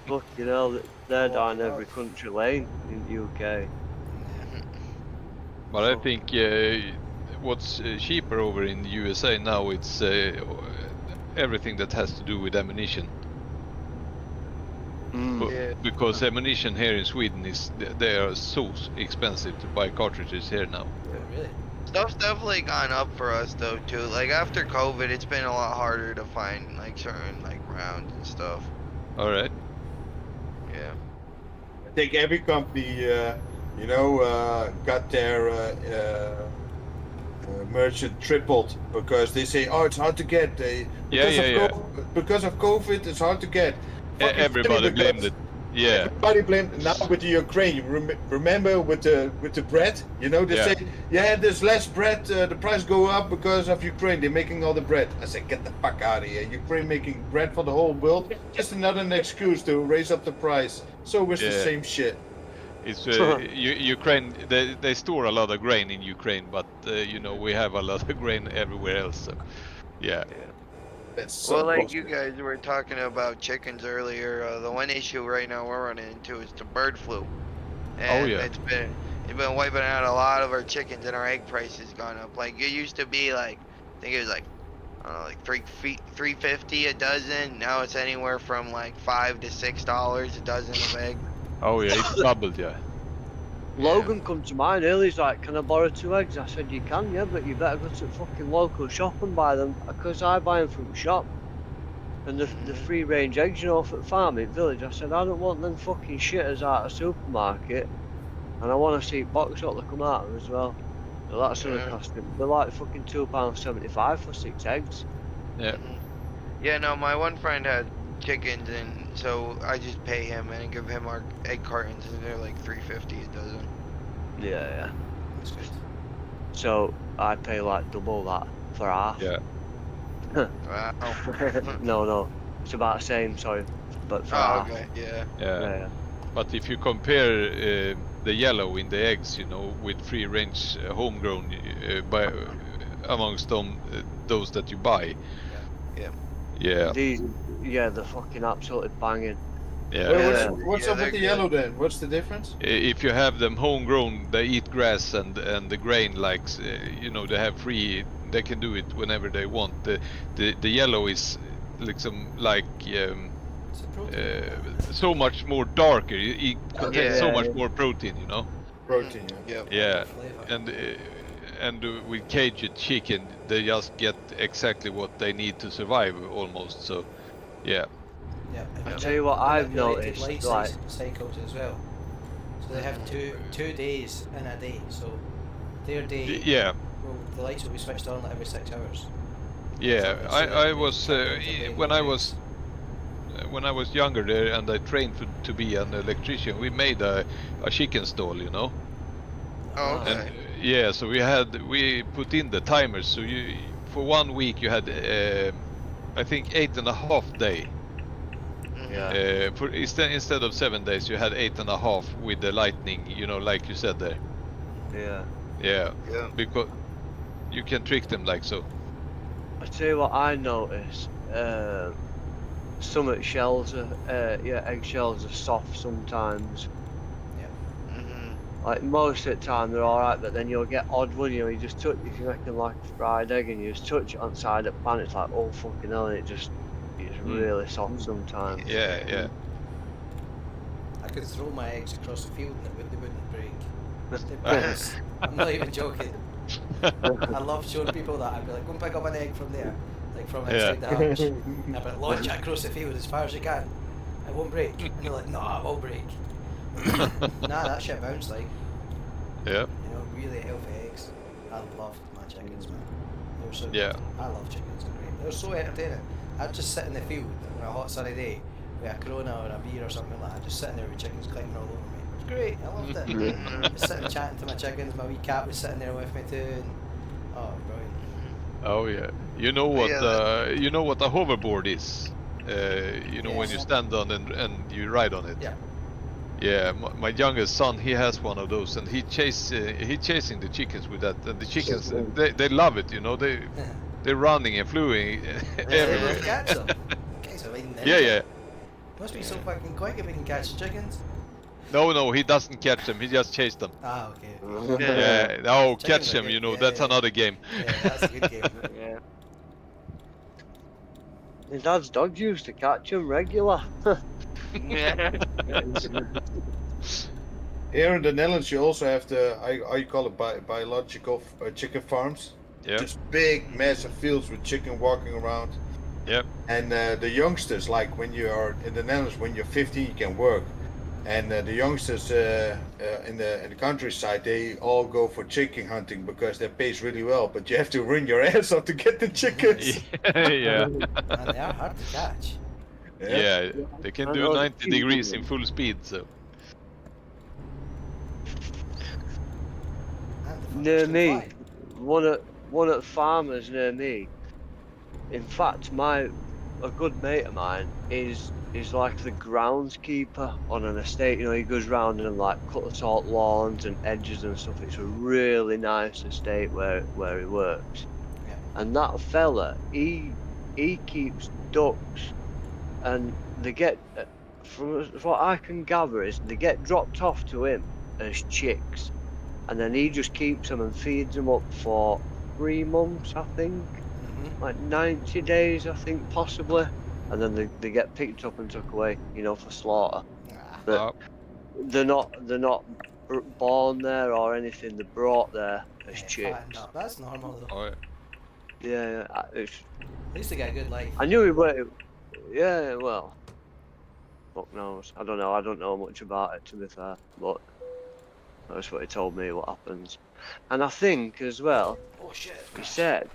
C: Fucking hell, they're down every country lane in the UK.
A: But I think what's cheaper over in the USA now, it's everything that has to do with ammunition. Because ammunition here in Sweden they are so expensive to buy cartridges here now.
B: Oh, really?
E: Stuff's definitely gone up for us though too. Like after COVID, it's been a lot harder to find like certain like rounds and stuff.
A: All right.
E: Yeah.
D: think every company, got their merchant tripled because they say, oh, it's hard to get. Because of COVID, it's hard to get. Fucking
A: Everybody
D: funny
A: blamed
D: because
A: it. Yeah.
D: Everybody blamed. Now with the Ukraine, you remember with the bread, they
A: Yeah.
D: say, yeah, there's less bread. The price go up because of Ukraine. They're making all the bread. I say, get the fuck out of here. Ukraine making bread for the whole world. Just another excuse to raise up the price. So it's the
A: Yeah.
D: same shit.
A: It's Ukraine. They store a lot of grain in Ukraine, but we have a lot of grain everywhere else. So, yeah.
D: That's so
E: Well, like
D: bullshit.
E: you guys were talking about chickens earlier, the one issue right now we're running into is the bird flu. And
A: yeah.
E: it's been wiping out a lot of our chickens, and our egg price has gone up. Like it used to be like, I think it was like, I don't know, like $3.50 a dozen. Now it's anywhere from like $5 to $6 a dozen of egg.
A: Oh yeah, it's doubled. Yeah.
C: Logan come to mind earlier, he's like, can I borrow 2 eggs? I said, you can, yeah, but you better go to the fucking local shop and buy them, because I buy them from the shop. And the free range eggs, for the farm in village, I said, I don't want them fucking shitters out of supermarket, and I want to see box what they come out of as well. So that's gonna cost them. They're like fucking £2.75 for 6 eggs.
A: Yeah.
E: Yeah, no, my one friend had chickens, and so I just pay him and give him our egg cartons, and they're like $3.50 a dozen.
C: Yeah.
B: That's good.
C: So I pay like double that for half.
A: Yeah.
E: Wow.
C: No, it's about the same, sorry, but for
E: Oh,
C: half.
E: okay, yeah.
A: Yeah. But if you compare the yellow in the eggs, with free range homegrown amongst them, those that you buy. Yeah.
C: They're fucking absolutely banging.
A: Yeah.
D: Well, what's
E: Yeah,
D: up
E: they're
D: with the
E: good.
D: yellow then? What's the difference?
A: If you have them homegrown, they eat grass and the grain, like they have free. They can do it whenever they want. The yellow is like
B: It's a protein.
A: so much more darker. It contains so
C: Yeah.
A: much more protein,
D: Protein.
E: Yep.
A: Yeah.
B: Flavor.
A: And with caged chicken, they just get exactly what they need to survive almost. So, yeah.
B: Yeah.
C: I tell you what I've
B: manipulated
C: noticed,
B: light
C: like-
B: cycles as well. So they have two days in a day. So their day,
A: Yeah.
B: well, the lights will be switched on like every 6 hours.
A: Yeah,
B: So
A: I was
B: they-
A: when I was younger there, and I trained to be an electrician. We made a chicken stall,
E: Oh, okay.
A: and so we put in the timers. So for 1 week you had I think 8.5 day.
C: Yeah.
A: For instead of 7 days, you had 8.5 with the lightning. Like you said there.
C: Yeah.
A: Yeah,
E: Yeah.
A: because you can trick them like so.
C: I tell you what I noticed. Some shells are, eggshells are soft sometimes.
E: Mhm.
C: Like most of the time they're alright, but then you'll get odd one, you just touch, if you make them like a fried egg and you just touch it on the side of the pan, it's like, oh fucking hell, and it's really soft sometimes.
A: Yeah.
B: I could throw my eggs across the field and they wouldn't break. They promise. I'm not even joking. I love showing people that. I'd be like, go and pick up an egg from there, like from outside the house. And I'd be like, launch it across the field as far as you can. It won't break. And they're like, no, it will break. Nah, that shit bounced like.
A: Yeah.
B: Really healthy eggs. I loved my chickens, man. They were so
A: Yeah.
B: good. I love chickens, they're great. They were so entertaining. I'd just sit in the field on a hot sunny day with a Corona or a beer or something like that, just sitting there with chickens clicking all over me. It was great, I loved it. Just sitting chatting to my chickens, my wee cat was sitting there with me too. And, oh, brilliant.
A: Oh yeah. You know what?
E: Yeah.
A: You know what a hoverboard is. When you
B: Yes.
A: stand on and you ride on it.
B: Yeah.
A: Yeah. My youngest son, he has one of those, and he chasing the chickens with that. And the chickens, they love it. They're running and flying
B: They
A: everywhere.
B: catch them. Guys are eating them.
A: Yeah.
B: Must be so fucking quick if we can catch chickens.
A: No, he doesn't catch them. He just chase them.
B: Ah, okay.
A: Yeah. Oh,
B: Chickens
A: catch
B: are
A: them.
B: good. Yeah,
A: That's
B: yeah.
A: another game.
B: Yeah, that's a good game.
C: Yeah. My dad's dogs used to catch them regular.
E: Yeah.
D: Here in the Netherlands, you also have I call it biological chicken farms.
A: Yeah.
D: Just big, massive fields with chicken walking around.
A: Yep.
D: And the youngsters, like when you are in the Netherlands, when you're 15, you can work. And the youngsters in the countryside, they all go for chicken hunting because that pays really well. But you have to run your ass off to get the chickens.
A: Yeah.
B: And they are hard to catch.
A: Yeah, they can
C: And
A: do
C: all the
A: 90 degrees
C: cheating.
A: in full speed, so.
B: And the
C: Near
B: fuckers can
C: me,
B: fly.
C: one at farmers near me. In fact, a good mate of mine is like the groundskeeper on an estate. You know, he goes round and like cuts out lawns and edges and stuff. It's a really nice estate where he works.
B: Yeah.
C: And that fella, he keeps ducks, and they get, from what I can gather, is they get dropped off to him as chicks, and then he just keeps them and feeds them up for 3 months, I think. Like 90 days, I think, possibly, and then they get picked up and took away, you know, for slaughter.
B: Ah,
C: But they're not born there or anything. They're brought there as
B: yeah,
C: chicks.
B: fattened up. That's normal though.
A: Oh,
C: Yeah,
B: At least they get a good life.
C: I knew he went. Yeah, well, fuck knows. I don't know. I don't know much about it, to be fair, but that's what he told me. What happens, and I think as well.
B: Oh shit.
C: He said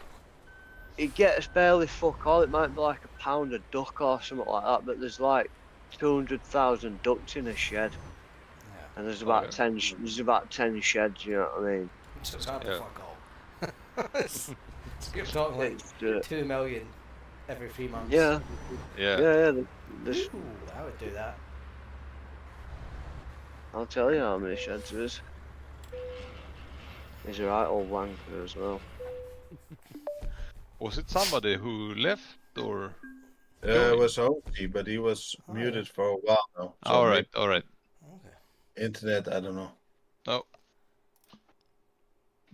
C: it gets barely fuck all. It might be like a pound of duck or something like that, but there's like 200,000 ducks in a shed,
B: Yeah.
C: and there's
A: Oh,
C: about
A: yeah.
C: 10. There's about 10 sheds. You know what I mean?
B: So it's hard to
A: Yeah.
B: fuck all. it's, you're talking like
C: It's,
B: 2 million every 3 months.
C: yeah,
A: yeah.
C: yeah. There's,
B: Ooh, I would do that.
C: I'll tell you how many sheds there is. He's a right old wanker as well.
A: Was it somebody who left or?
D: It was Hokey, but he was
B: Oh,
D: muted for a while now. So
A: All right, all right.
B: Okay.
D: Internet, I don't know.
A: Oh.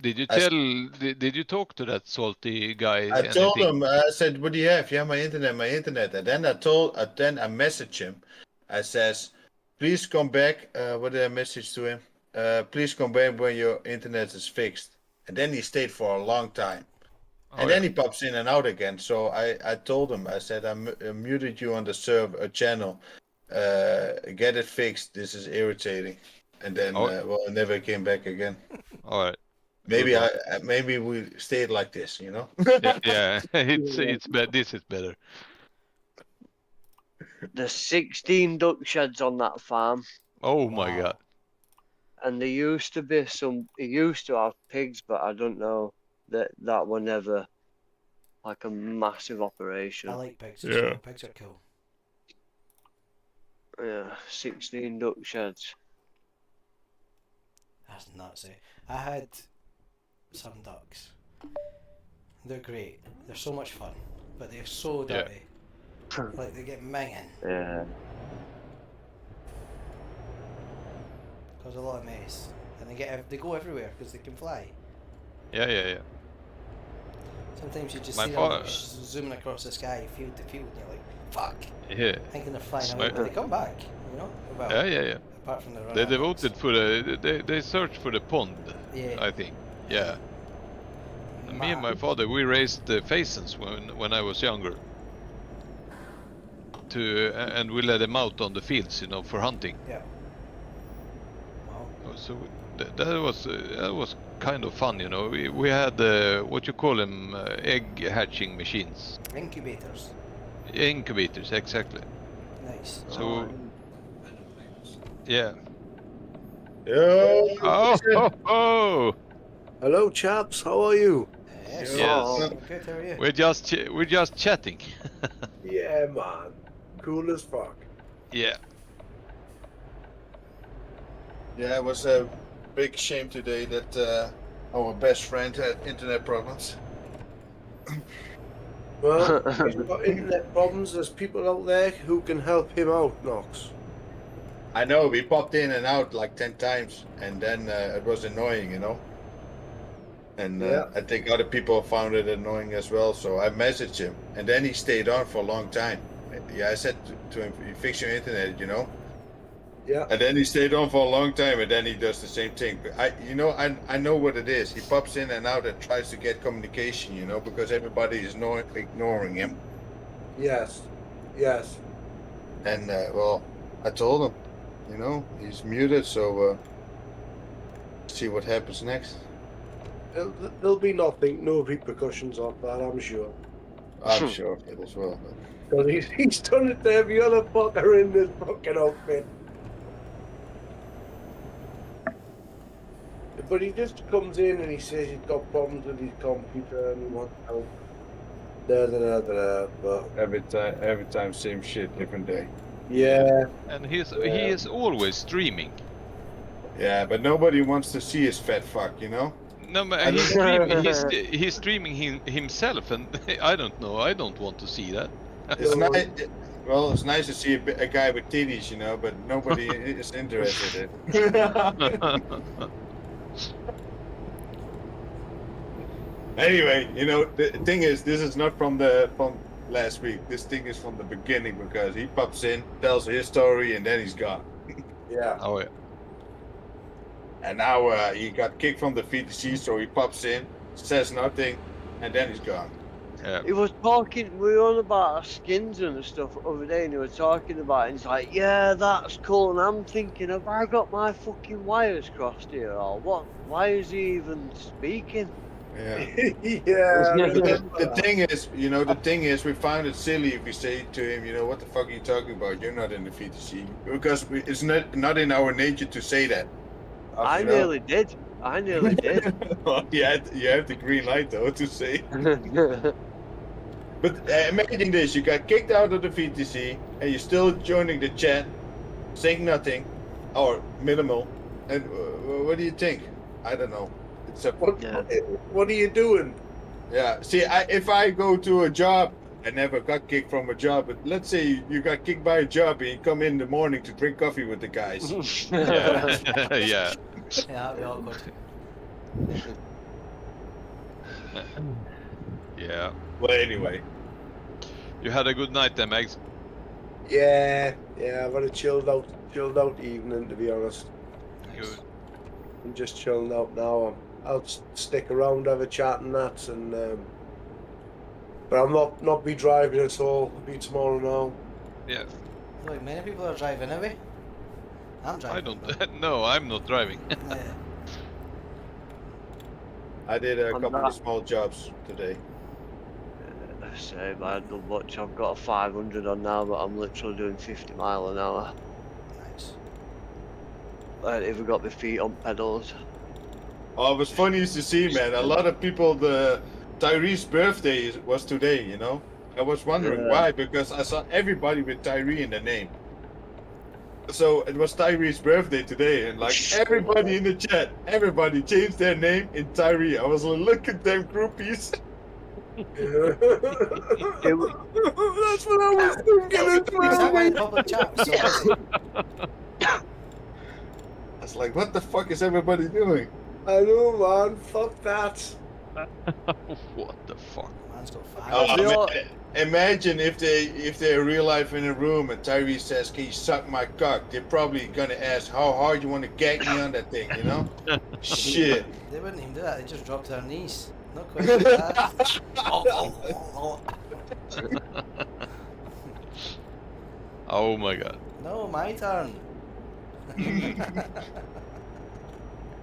A: Did you
D: I s-
A: tell? Did you talk to that salty guy?
D: I told
A: anything?
D: him, I said, what do you have? Yeah, my internet. And then then I messaged him. I says, please come back. What did I message to him? Please come back when your internet is fixed. And then he stayed for a long time.
A: Oh,
D: And
A: yeah.
D: then he pops in and out again. So I told him, I said, I muted you on the server channel. Get it fixed. This is irritating. And then,
A: Oh.
D: well, it never came back again.
A: All right.
D: Maybe
A: Good
D: maybe we stayed like this, you know?
A: Yeah, yeah. it's bad. This is better.
C: There's 16 duck sheds on that farm,
A: Oh my
B: Wow.
A: god.
C: and there used to be some. He used to have pigs, but I don't know that were never like a massive operation.
B: I like pigs.
A: Yeah.
B: Yeah. Pigs are cool.
C: Yeah, 16 duck sheds.
B: That's nuts. I had some ducks. They're great. They're so much fun, but they're so
A: Yeah.
B: dirty. Like they get minging.
C: Yeah.
B: Cause a lot of mess, and they go everywhere because they can fly.
A: Yeah, yeah, yeah.
B: Sometimes you just
A: My
B: see them
A: fa-
B: zooming across the sky, field to field, and you're like, "Fuck!"
A: Yeah.
B: Thinking they're flying
A: It's
B: away,
A: my-
B: but they come back. You know? Well,
A: Yeah, yeah, yeah.
B: apart from the run.
A: They devoted for they searched for the pond,
B: Yeah.
A: I think. Yeah. And me and my father, we raised pheasants when I was younger. And we let them out on the fields, you know, for hunting.
B: Yeah. Wow.
A: So that was kind of fun, you know. We had what you call them, egg hatching machines,
B: Incubators.
A: incubators, exactly.
B: Nice.
A: So yeah.
D: Yo!
A: Oh, oh, oh!
G: Hello, chaps. How are you?
B: Yes.
A: Yes.
B: Good. How are you?
A: We're just chatting.
G: Yeah, man. Cool as fuck.
A: Yeah.
D: Yeah, it was a big shame today that our best friend had internet problems.
G: Well, if he's got internet problems. There's people out there who can help him out, Knox.
D: I know, we popped in and out like 10 times, and then it was annoying, you know? And
G: Yeah.
D: I think other people found it annoying as well, so I messaged him, and then he stayed on for a long time. Yeah, I said to him, "You fix your internet, you know?"
G: Yeah.
D: And then he stayed on for a long time, and then he does the same thing. But I know what it is. He pops in and out and tries to get communication, you know, because everybody is ignoring him.
G: Yes. Yes.
D: And well, I told him, you know, he's muted, so see what happens next.
G: There'll be no repercussions of that, I'm sure.
D: I'm sure of it as well.
G: Because he's done it to every other fucker in this fucking outfit. But he just comes in and he says he's got problems with his computer and he wants help. But
D: Every time, same shit, different day.
G: yeah,
A: And he is always streaming.
D: Yeah, but nobody wants to see his fat fuck, you know?
A: No, but he's streaming himself, and I don't know. I don't want to see that.
D: It's nice. Well, it's nice to see a guy with titties, you know, but nobody is interested in it. Anyway, you know, the thing is, this is not from last week. This thing is from the beginning because he pops in, tells his story, and then he's gone.
G: yeah.
A: Oh yeah.
D: And now he got kicked from the VTC, so he pops in, says nothing, and then he's gone.
A: Yeah.
C: He was talking, we were on about our skins and stuff over there, and he was talking about it, and he's like, yeah, that's cool, and I'm thinking, have I got my fucking wires crossed here, or what? Why is he even speaking?
D: Yeah.
G: Yeah.
D: The thing is, we found it silly if we say to him, you know, what the fuck are you talking about? You're not in the VTC. Because it's not in our nature to say that.
C: I
D: You know?
C: nearly did.
D: you have the green light, though, to say. But imagine this, you got kicked out of the VTC, and you're still joining the chat, saying nothing, or minimal. And what do you think? I don't know. It's a...
G: What are you doing?
D: Yeah, see, if I go to a job, I never got kicked from a job, but let's say you got kicked by a job and you come in the morning to drink coffee with the guys.
A: Yeah. Yeah.
B: Yeah, that'd be awkward.
A: Yeah.
D: Well, anyway.
A: You had a good night then, Megs.
G: Yeah, I've had a chilled out evening, to be honest.
A: Good.
G: I'm just chilling out now. I'll stick around, have a chat and that, and but I'll not be driving at all. It'll be tomorrow now.
A: Yeah.
B: Look, many people are driving away. I'm driving.
A: I don't. No, I'm not driving.
B: Yeah.
D: I did a
C: I'm
D: couple
C: not-
D: of small jobs today.
C: Same, I don't much. I've got a 500 on now, but I'm literally doing 50 mile an hour.
B: Nice.
C: I ain't even got my feet on pedals.
D: Oh, it was funny to see, man. A lot of people, Tyree's birthday was today, you know? I was wondering why, because I saw everybody with Tyree in the name. So it was Tyree's birthday today, and like everybody in the chat, everybody changed their name in Tyree. I was like, look at them groupies.
G: That's what I was thinking as
B: Is that why
G: well.
B: in public chat was so busy?
D: I was like, what the fuck is everybody doing?
G: I know, man. Fuck that.
A: What the fuck?
B: Man's got
D: Oh,
B: five.
C: They all-
D: imagine if they're real life in a room and Tyree says, "Can you suck my cock?" They're probably gonna ask how hard you want to gag me on that thing, you know? Shit.
B: They wouldn't even do that. They just drop to their knees. Not quite like that.
A: Oh my god.
B: No, my turn.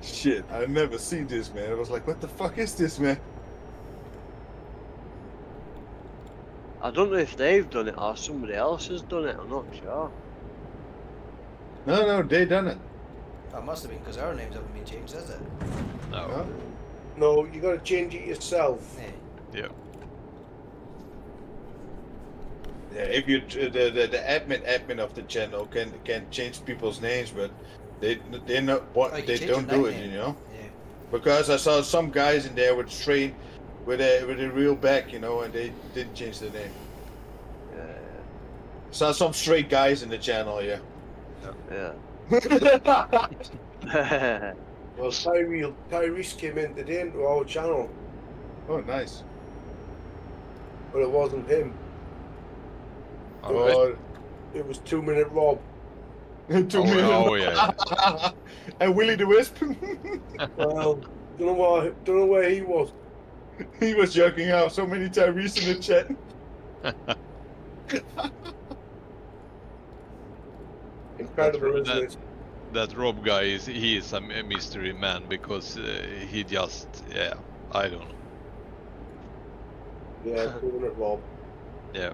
D: Shit, I've never seen this, man. I was like, what the fuck is this, man?
C: I don't know if they've done it or somebody else has done it. I'm not sure.
D: No, they done it.
B: That must have been because our names haven't been changed, has it?
A: No.
D: Huh?
G: No, you got to change it yourself.
B: Yeah.
A: Yeah.
D: Yeah, if you the admin of the channel can change people's names, but they not what
B: Oh, you
D: they
B: can
D: don't
B: change your
D: do it,
B: nickname.
D: you know.
B: Yeah.
D: Because I saw some guys in there with straight with a real back, you know, and they didn't change their name. Saw some straight guys in the channel, yeah.
C: Yeah.
G: Well, Tyrese came in today into our channel,
D: Oh, nice.
G: but it wasn't him.
A: Alright.
D: Oh,
G: It was 2 Minute Rob.
D: 2 million.
A: Oh yeah.
D: And Willie the Wisp,
G: Well, don't know where he was.
D: he was joking out. So many Tyrese in the chat.
G: Incredible, isn't it?
A: That Rob guy he is a mystery man because he just I don't know.
G: Yeah, doing it, Rob.
A: Yeah.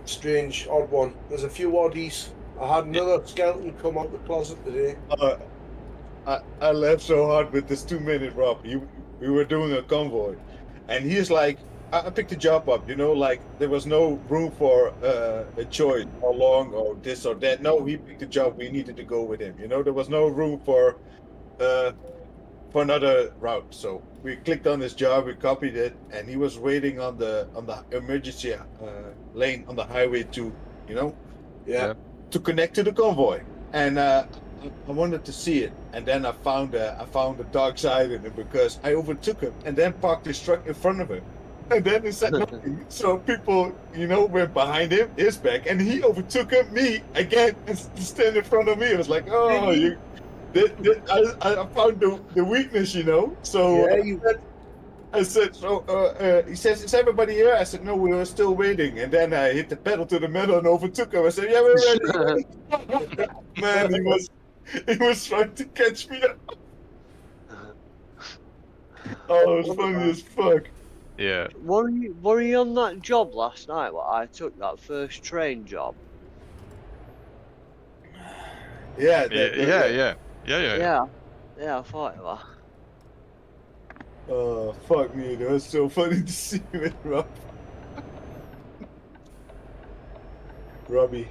G: Strange, odd one. There's a few oddies. I had another skeleton come out the closet today.
D: I laughed so hard with this 2-minute Rob. We were doing a convoy, and he's like, I picked the job up, you know, like there was no room for a choice, how long or this or that. No, he picked the job. We needed to go with him. You know, there was no room for another route. So we clicked on this job, we copied it, and he was waiting on the emergency lane on the highway to, you know,
G: Yeah.
D: to connect to the convoy. And I wanted to see it, and then I found the dark side in it because I overtook him and then parked his truck in front of him. And then he said nothing. So people, you know, went behind him, his back, and he overtook me again and stand in front of me. I was like, oh, I found the weakness, you know. So I said, he says, is everybody here? I said, no, we were still waiting. And then I hit the pedal to the metal and overtook him. I said, yeah, we're ready. Man, he was trying to catch me up. Oh, it was funny as fuck.
A: Yeah.
C: Were you on that job last night? What I took, that first train job.
D: Yeah.
A: Yeah.
C: Yeah, I thought it was.
D: Oh, fuck me. That was so funny to see with Rob. Robbie.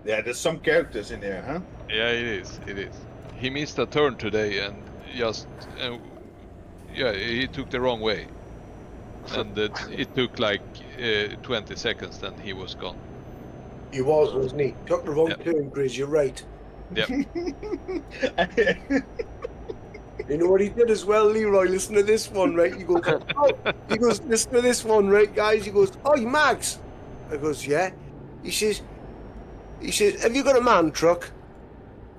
D: Yeah, there's some characters in there, huh?
A: Yeah, it is. It is. He missed a turn today and just he took the wrong way, and it took like 20 seconds, then he was gone.
G: He wasn't he? Took the wrong turn, Grizz, you're right.
A: Yep.
G: You know what he did as well, Leroy? Listen to this one, right? He goes, listen to this one, right, guys? He goes, oh, you Mags? I goes, yeah. He says, have you got a man truck?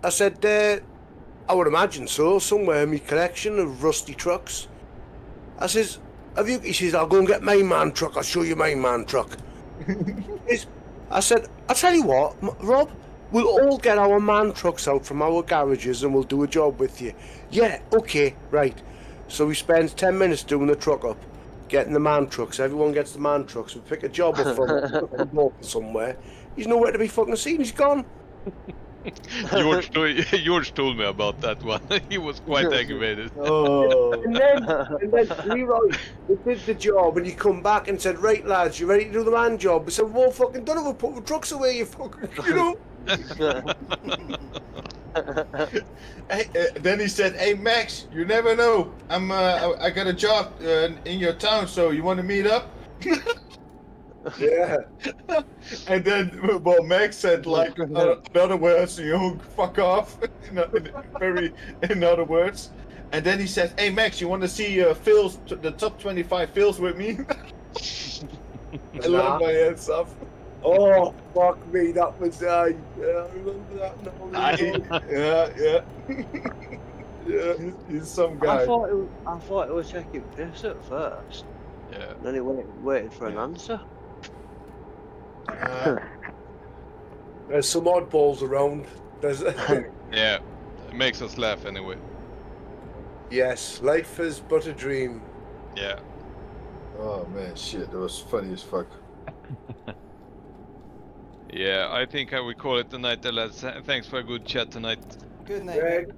G: I said, I would imagine so, somewhere in my collection of rusty trucks. I says, have you? He says, I'll go and get my man truck. I'll show you my man truck. I said, I'll tell you what, Rob, we'll all get our man trucks out from our garages and we'll do a job with you. Yeah, okay, right. So we spend 10 minutes doing the truck up, getting the man trucks. Everyone gets the man trucks. We pick a job up from somewhere. He's nowhere to be fucking seen. He's gone.
A: George told me about that one. He was quite aggravated.
D: Oh.
G: And then Leroy, we did the job, and he come back and said, right, lads, you ready to do the man job? We said, well, fucking done it. We'll put the trucks away, you fucking, you know.
D: Then he said, hey, Max, you never know. I got a job in your town, so you want to meet up?
G: Yeah.
D: And then, well, Max said, like, in other words, you know, fuck off. in other words. And then he said, hey, Max, you want to see the top 25 fills with me? I love my ass off.
G: Oh, fuck me, that was, yeah, I remember that now.
D: Yeah, he's some guy.
C: I thought it was taking piss at first.
A: Yeah.
C: Then it waited for an answer.
G: There's some oddballs around. There's
A: Yeah. It makes us laugh anyway.
G: yes, life is but a dream.
A: Yeah.
D: Oh man, shit, that was funny as fuck.
A: Yeah, I think I will call it the night, lads. Thanks for a good chat tonight.
B: Good night.
G: Greg,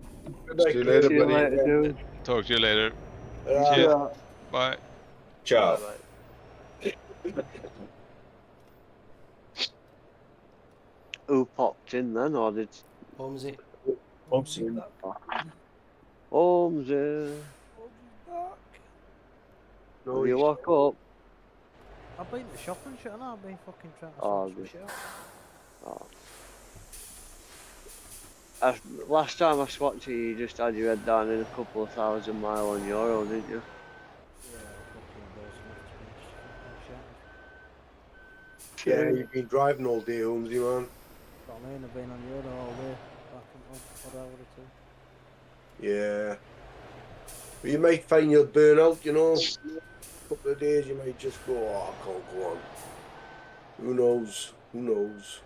G: good night,
D: See you
G: Greg.
D: later,
C: See you
D: buddy.
C: later, dude.
A: Talk to you later.
G: Yeah.
A: Cheers. Bye.
D: Ciao.
C: Who popped in then, or did
B: Holmesy.
D: Oopsie.
C: Holmes?
G: No,
C: You walk up.
H: I've been to shopping shit and I've been fucking trying to
C: Oh,
H: sort some
C: good.
H: shit out.
C: Last time I spotted you, you just had your head down in a couple of 1,000 mile on Euro, didn't you?
H: Yeah, fucking those left to be
G: yeah, you've been driving all day, Holmesy, man.
H: But I mean, I've been on Euro all day. Back in what hour or two.
G: Yeah. But you might find you'll burn out, you know. A couple of days you might just go, oh, I can't go on. Who knows? Who knows?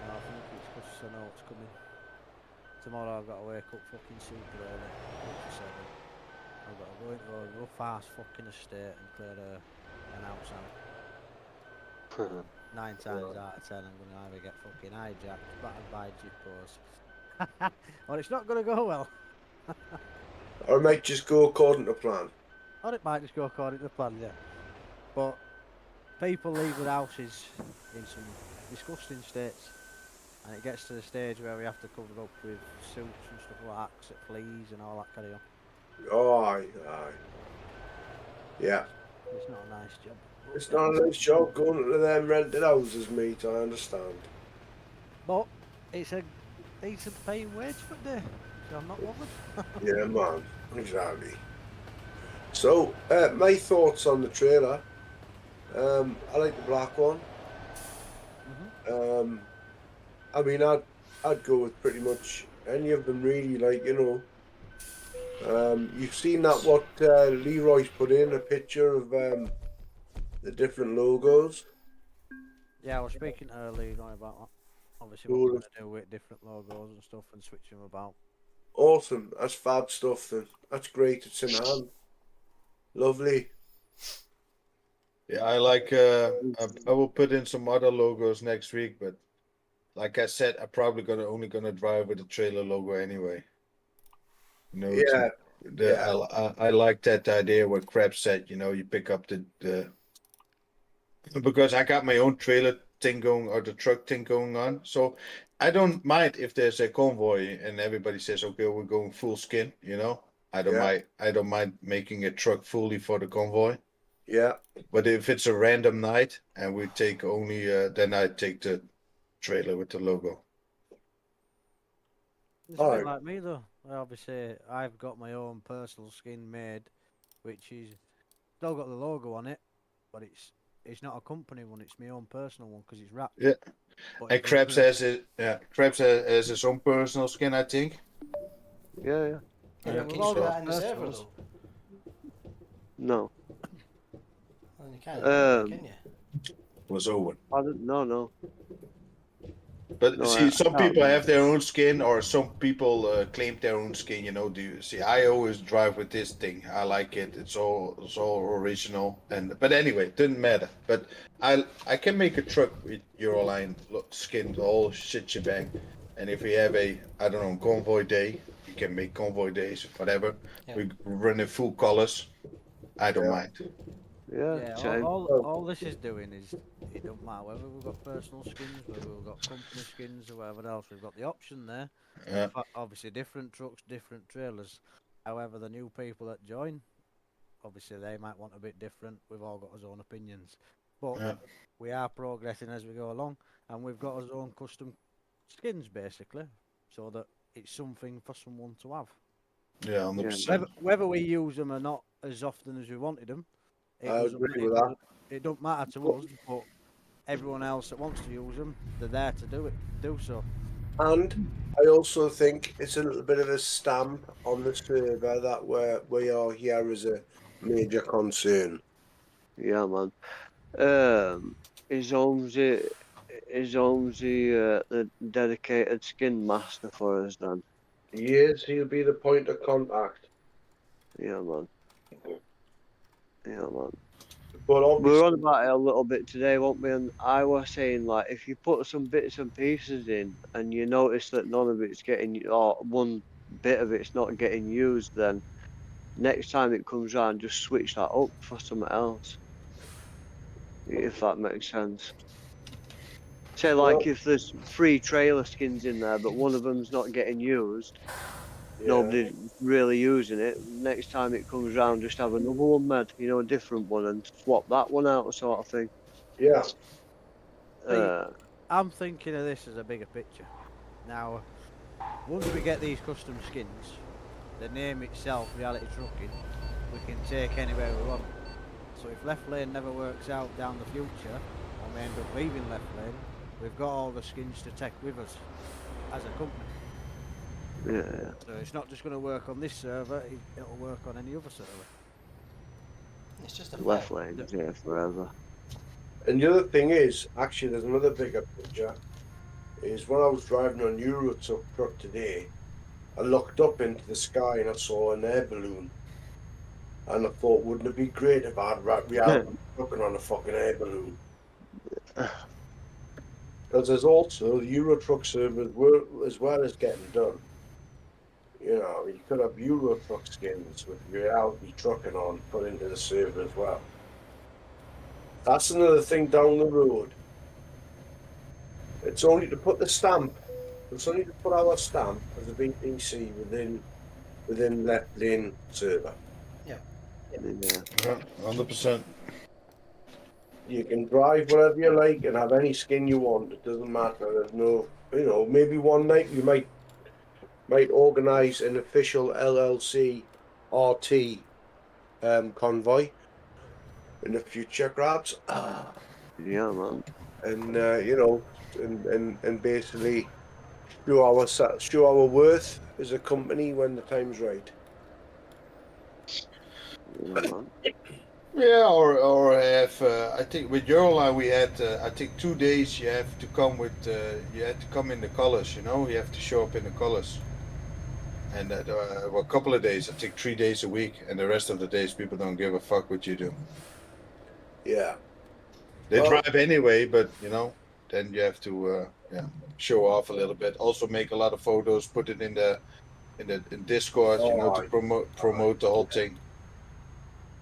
H: No, I think it's because I know what's coming. Tomorrow I've got to wake up fucking super early, up to 7. I've got to go into a rough ass fucking estate and clear an house out. 9 times out of 10 I'm going to either get fucking hijacked, battered by jippos, or it's not going to go well.
G: Or it might just go according to plan.
H: Or it might just go according to plan, yeah. But people leave their houses in some disgusting states, and it gets to the stage where we have to cover up with suits and stuff like that, 'cause it fleas and all that carry on.
G: Oh, aye. Yeah.
H: It's not a nice job.
G: It's not a nice job going to them rented houses, mate, I understand.
H: But it's a decent paying wage for the day, so I'm not bothered.
G: Yeah, man, exactly. So, my thoughts on the trailer. I like the black one. I mean, I'd go with pretty much any of them, really. Like, you know, you've seen that what Leroy's put in, a picture of the different logos.
H: Yeah, I was speaking earlier about that. Obviously, what we're going to do with different logos and stuff and switch them about.
G: Awesome, that's fab stuff. Then that's great. It's in hand. Lovely.
D: Yeah, I like. I will put in some other logos next week, but like I said, I'm probably only gonna drive with the trailer logo anyway. You know,
G: Yeah.
D: I like that idea what Crab said. You know, you pick up the because I got my own trailer thing going or the truck thing going on, so I don't mind if there's a convoy and everybody says, okay, we're going full skin. You know, I don't mind making a truck fully for the convoy.
G: Yeah.
D: But if it's a random night and we take only, then I take the trailer with the logo.
H: It's a bit like me though. Obviously, I've got my own personal skin made, which is still got the logo on it, but it's not a company one. It's my own personal one because it's wrapped.
D: Yeah.
H: But
D: And Krebs has it. Yeah, Krebs has his own personal skin, I think.
C: Yeah.
B: Yeah,
H: we've
B: can
H: all
B: you put
H: got
B: that in the server
H: personals.
B: though?
C: No.
B: Well, you can't, can you?
D: Was Owen.
C: I don't. No.
D: But
C: No,
D: see, some
C: I
D: people have their own skin, or some people claim their own skin. You know, do you see? I always drive with this thing. I like it. It's all original. But anyway, it didn't matter. But I can make a truck with Euroline skin, the whole shit shebang. And if we have a convoy day, you can make convoy days, whatever.
B: Yeah.
D: We run in full colors. I don't mind.
C: Yeah.
H: Yeah, all this is doing is it don't matter whether we've got personal skins, whether we've got company skins or whatever else. We've got the option there.
D: Yeah.
H: Obviously, different trucks, different trailers. However, the new people that join, obviously they might want a bit different. We've all got our own opinions, but we are progressing as we go along, and we've got our own custom skins basically, so that it's something for someone to have.
D: Yeah, 100%.
H: Whether we use them or not as often as we wanted them.
G: I agree with that.
H: It don't matter to us, but everyone else that wants to use them, they're there to do so.
G: And I also think it's a little bit of a stamp on the server that we are here as a major concern.
C: Yeah, man. Is Holmesy the dedicated skin master for us then?
G: Yes, he'll be the point of contact.
C: Yeah, man.
G: But
C: we were on about it a little bit today, won't we? And I was saying, like, if you put some bits and pieces in and you notice that none of it's getting, or one bit of it's not getting used, then next time it comes round, just switch that up for something else. If that makes sense. Say, like, if there's 3 trailer skins in there, but one of them's not getting used, nobody really using it. Next time it comes round, just have another one made, a different one, and swap that one out, sort of thing.
G: Yeah.
H: I'm thinking of this as a bigger picture. Now, once we get these custom skins, the name itself, Reality Trucking, we can take anywhere we want. So if Left Lane never works out down the future, and we end up leaving Left Lane, we've got all the skins to take with us as a company.
C: Yeah.
H: So it's not just going to work on this server, it'll work on any other server.
B: It's just a
C: Left Lane is here forever.
G: And the other thing is, actually, there's another bigger picture. Is when I was driving on Euro truck today, I looked up into the sky and I saw an air balloon. And I thought, wouldn't it be great if I had reality looking on a fucking air balloon? Because there's also the Euro truck server as well as getting done. You know, you could have Euro truck skins with reality trucking on put into the server as well. That's another thing down the road. It's only to put the stamp. It's only to put our stamp as a VPC within Left Lane server.
C: Yeah.
D: 100%.
G: You can drive whatever you like and have any skin you want. It doesn't matter. There's no, you know, maybe one night you might organise an official LLC RT convoy in the future, perhaps.
C: Yeah, man.
G: And you know, and basically show our worth as a company when the time's right.
C: Yeah, man.
D: Yeah, or have I think with Euroline we had I think 2 days you have to come with you had to come in the colors, you know, you have to show up in the colors. And well, a couple of days, I think 3 days a week, and the rest of the days people don't give a fuck what you do.
G: Yeah.
D: They
G: Well-
D: drive anyway, but you know, then you have to show off a little bit. Also make a lot of photos, put it in Discord, you know, to promote the whole thing.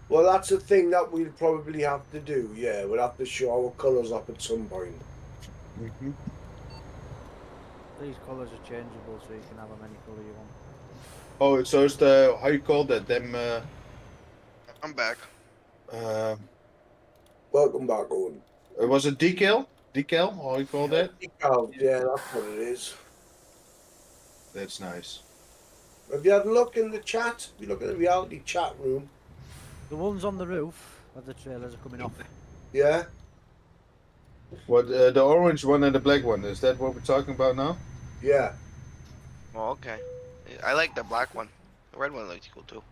G: Well, that's the thing that we'll probably have to do. Yeah, we'll have to show our colours up at some point.
D: Mm-hmm.
H: These colours are changeable, so you can have them any colour you want.
D: Oh, so it's the how you call that? Them.
E: I'm back.
G: Welcome back, Owen.
D: It was a decal. Decal, how you call that?
G: Decal, yeah, that's what it is.
D: That's nice.
G: Have you had a look in the chat? You look at the reality chat room.
H: The ones on the roof of the trailers are coming off.
G: Yeah.
D: What the orange one and the black one? Is that what we're talking about now?
G: Yeah.
E: Oh, okay. I like the black one. The red one looks cool too.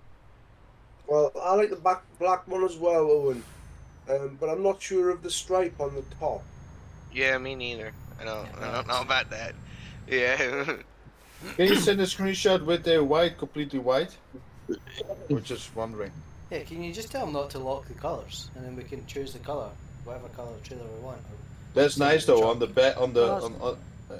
G: Well, I like the black one as well, Owen. But I'm not sure of the stripe on the top.
E: Yeah, me neither. I don't know about that. Yeah.
D: Can you send a screenshot with the white, completely white? We're just wondering.
B: Yeah, can you just tell them not to lock the colours, and then we can choose the colour, whatever colour trailer we want.
D: That's nice though. On the back, on the
H: Well,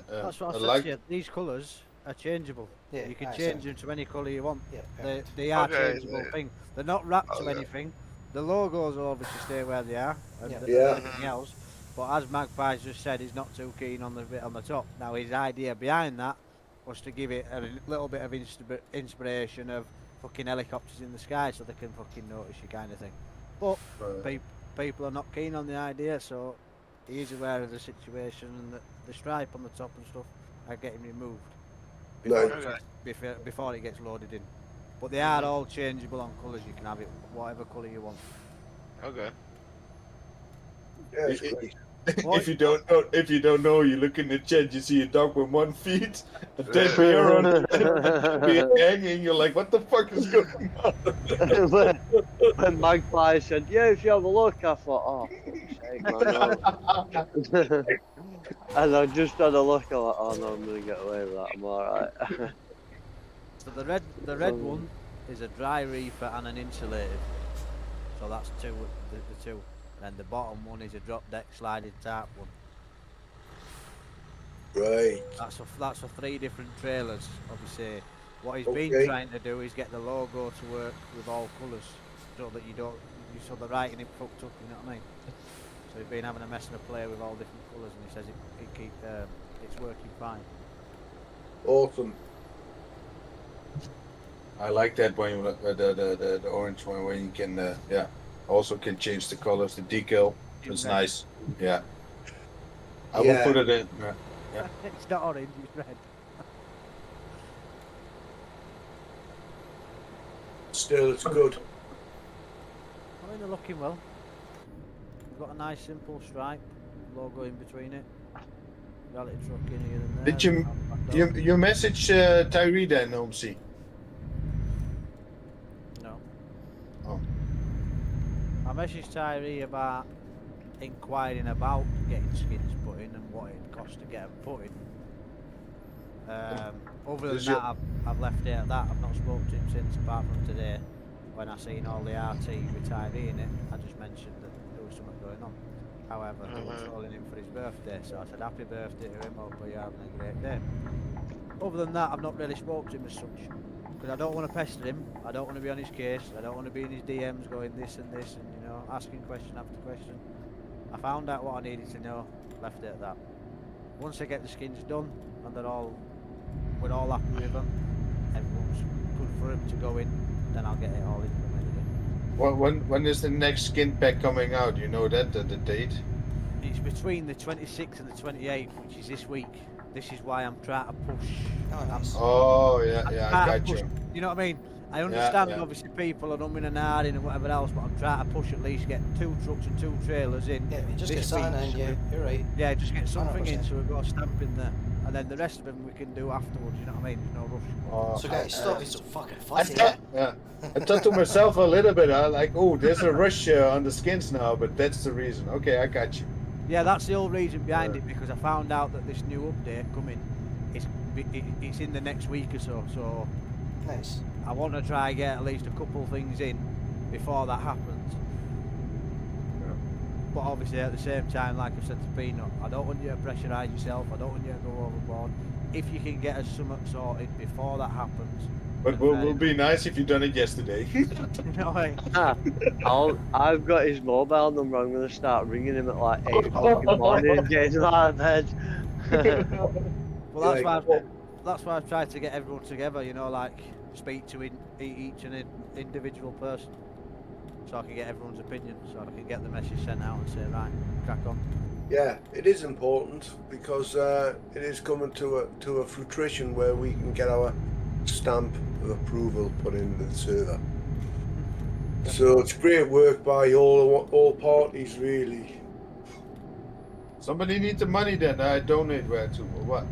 H: That's what I said to you. These colours are changeable.
B: Yeah,
H: You can
B: aye,
H: change
B: so-
H: them to any colour you want.
B: Yeah,
H: They are
E: Okay,
H: changeable
E: yeah.
H: thing. They're not wrapped to
E: Okay.
H: anything. The logos will obviously stay where they are, and
B: Yeah.
G: Yeah.
H: everything else. But as Magpie's just said, he's not too keen on the bit on the top. Now his idea behind that was to give it a little bit of inspiration of fucking helicopters in the sky, so they can fucking notice you, kind of thing. But people are not keen on the idea, so he's aware of the situation and the stripe on the top and stuff are getting removed
G: Nice.
H: before it gets loaded in. But they are all changeable on colours. You can have it whatever colour you want.
E: Okay.
G: Yeah, it's great.
D: If you don't know, you look in the chat, you see a dog with 1 feet, a dead bear on being hanging. You're like, what the fuck is going on?
C: When Magpie said, yeah, if you have a look, I thought, oh, fuck's sake, man, no. And I just had a look, I'm like, oh no, I'm gonna get away with that, I'm alright.
H: So the red one is a dry reefer and an insulated. So that's the two. And the bottom one is a drop deck sliding tarp one.
G: Right.
H: That's for 3 different trailers. Obviously, what he's
G: Okay.
H: been trying to do is get the logo to work with all colours, so that so the writing it fucked up. You know what I mean? So he's been having a mess and a play with all different colours, and he says it's working fine.
G: Awesome.
D: I like that when you the orange one when you can also can change the colors. The decal is
H: Red.
D: nice. Yeah. I will
G: Yeah.
D: put it in.
H: It's not orange, it's red.
G: Still, it's good.
H: I mean, they're looking well. We've got a nice simple stripe, logo in between it. Reality truck in here and there.
D: Did you message Tyree then, Homesy?
H: No.
D: Oh.
H: I messaged Tyree about inquiring about getting skins put in and what it costs to get them put in. Other than
D: Is
H: that, I've left it at that. I've not spoken to him since, apart from today, when I seen all the RT retiree in it. I just mentioned that there was something going on. However, I was calling him for his birthday, so I said happy birthday to him. Hope you're having a great day. Other than that, I've not really spoken to him as such, because I don't want to pester him. I don't want to be on his case. I don't want to be in his DMs going this and this and, you know, asking question after question. I found out what I needed to know, left it at that. Once I get the skins done and we're all happy with them, everyone's good for him to go in, then I'll get it all implemented.
D: When is the next skin pack coming out? You know that, the date?
H: It's between the 26th and the 28th, which is this week. This is why I'm trying to push.
B: Oh, nice.
D: Oh, yeah,
H: I'm
D: I
H: trying to
D: got
H: push,
D: you.
H: you know what I mean? I understand
D: yeah.
H: obviously people are umming and ahhing and whatever else, but I'm trying to push at least get 2 trucks and 2 trailers in.
B: Yeah, you just get
H: this
B: something
H: week.
B: in, yeah, you're right.
H: Yeah, just get something in
B: 100%.
H: so we've got a stamp in there. And then the rest of them we can do afterwards, you know what I mean? There's no rush.
B: So guys, stop being so fucking
D: I
B: fussy.
D: thought, I thought to myself a little bit, like, oh, there's a rush on the skins now, but that's the reason. Okay, I got you.
H: Yeah, that's the whole reason behind it, because I found out that this new update coming, it's in the next week or so
B: Nice.
H: I want to try and get at least a couple things in before that happens. But obviously at the same time, like I said to Peanut, I don't want you to pressurise yourself, I don't want you to go overboard. If you can get us something sorted before that happens.
D: But it will be nice if you done it yesterday.
H: You know, like,
C: I've got his mobile number. I'm gonna start ringing him at like 8 o'clock in the morning and getting him out of bed.
H: well, that's why I've tried to get everyone together, you know, like speak to each and individual person, so I can get everyone's opinion, so I can get the message sent out and say, right, crack on.
G: Yeah, it is important because it is coming to a fruition where we can get our stamp of approval put into the server. So it's great work by all parties, really.
D: Somebody need the money then. I donate where to or what?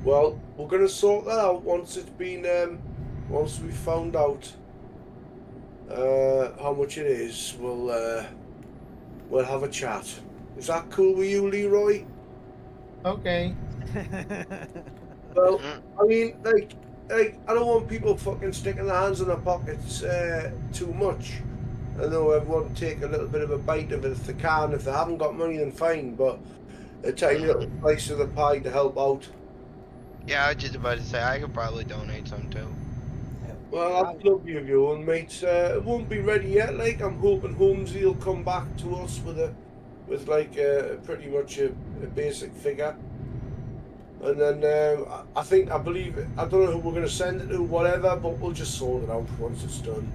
G: Well, we're gonna sort that out once it's been once we found out how much it is. We'll have a chat. Is that cool with you, Leroy?
D: Okay.
G: Well, I mean, like I don't want people fucking sticking their hands in their pockets too much. I know everyone take a little bit of a bite of it if they can. If they haven't got money, then fine. But a tiny little slice of the pie to help out.
E: Yeah, I was just about to say I could probably donate some too.
G: Well, I'd love you, Ewan, mate. It won't be ready yet. Like, I'm hoping Holmesy will come back to us with like pretty much a basic figure. And then I believe, I don't know who we're going to send it to, whatever, but we'll just sort it out once it's done.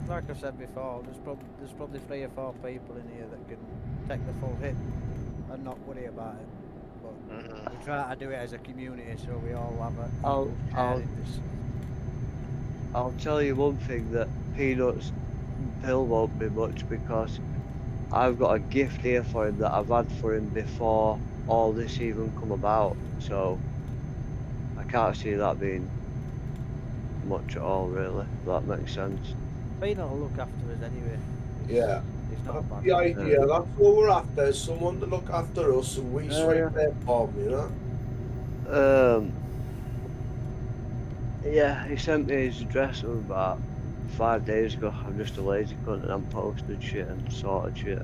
H: Like I said before, there's probably 3 or 4 people in here that can take the full hit and not worry about it. But we try to do it as a community, so we all have a
C: I'll tell you one thing, that Peanut's pill won't be much, because I've got a gift here for him that I've had for him before all this even come about, so I can't see that being much at all, really, if that makes sense.
H: Peanut will look after us anyway.
G: Yeah.
H: It's not
G: That's
H: bad.
G: the idea. That's what we're after, is someone to look after us and we swipe their palm, you know?
C: Yeah, he sent me his address about 5 days ago. I'm just a lazy cunt and I'm posted shit and sorted shit.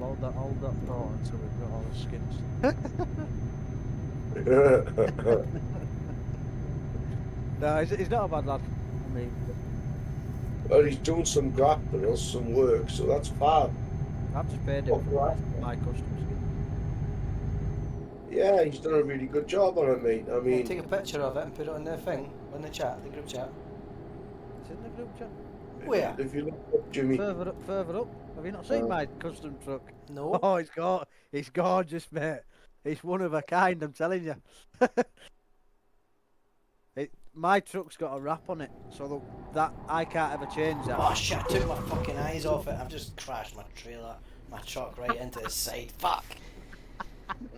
H: Hold that thought until we've got all the skins. No, he's not a bad lad. I mean,
G: Well, he's doing some graft for us, some work, so that's fab.
H: I've just paid him for my custom skin.
G: Yeah, he's done a really good job on it, mate. I
B: Can you
G: mean,
B: take a picture of it and put it on the thing, on the chat, the group chat?
H: It's in the group chat.
B: Where?
G: if you look up, Jimmy.
H: Further up. Have you not seen my custom truck?
B: No.
H: Oh, it's gorgeous, mate. It's one of a kind, I'm telling you. My truck's got a wrap on it, so that I can't ever change that.
B: Oh shit, I took my fucking eyes off it. I've just crashed my trailer, my truck right into the side. Fuck!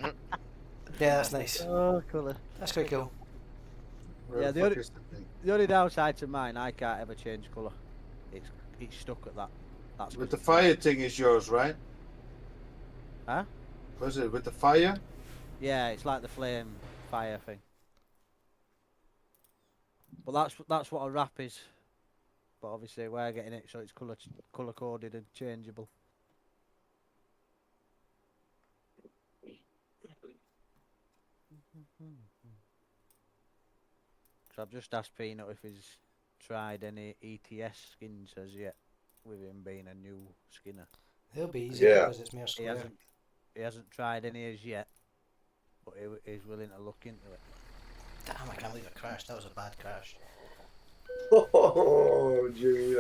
B: Yeah, that's nice.
H: Oh, colour.
B: That's quite cool.
H: Yeah, the only downside to mine, I can't ever change colour. It's stuck at that. That's
D: With
H: 'cause
D: the
H: it's
D: fire thing is yours, right?
H: Huh?
D: Was it with the fire?
H: Yeah, it's like the flame fire thing. But that's what a wrap is. But obviously we're getting it so it's colour coded and changeable. So I've just asked Peanut if he's tried any ETS skins as yet, with him being a new skinner.
B: They'll be easy
G: Yeah.
B: because it's more
H: He
B: square.
H: hasn't tried any as yet, but he's willing to look into it.
B: Damn, I can't believe it crashed. That was a bad crash.
G: Oh, Jimmy,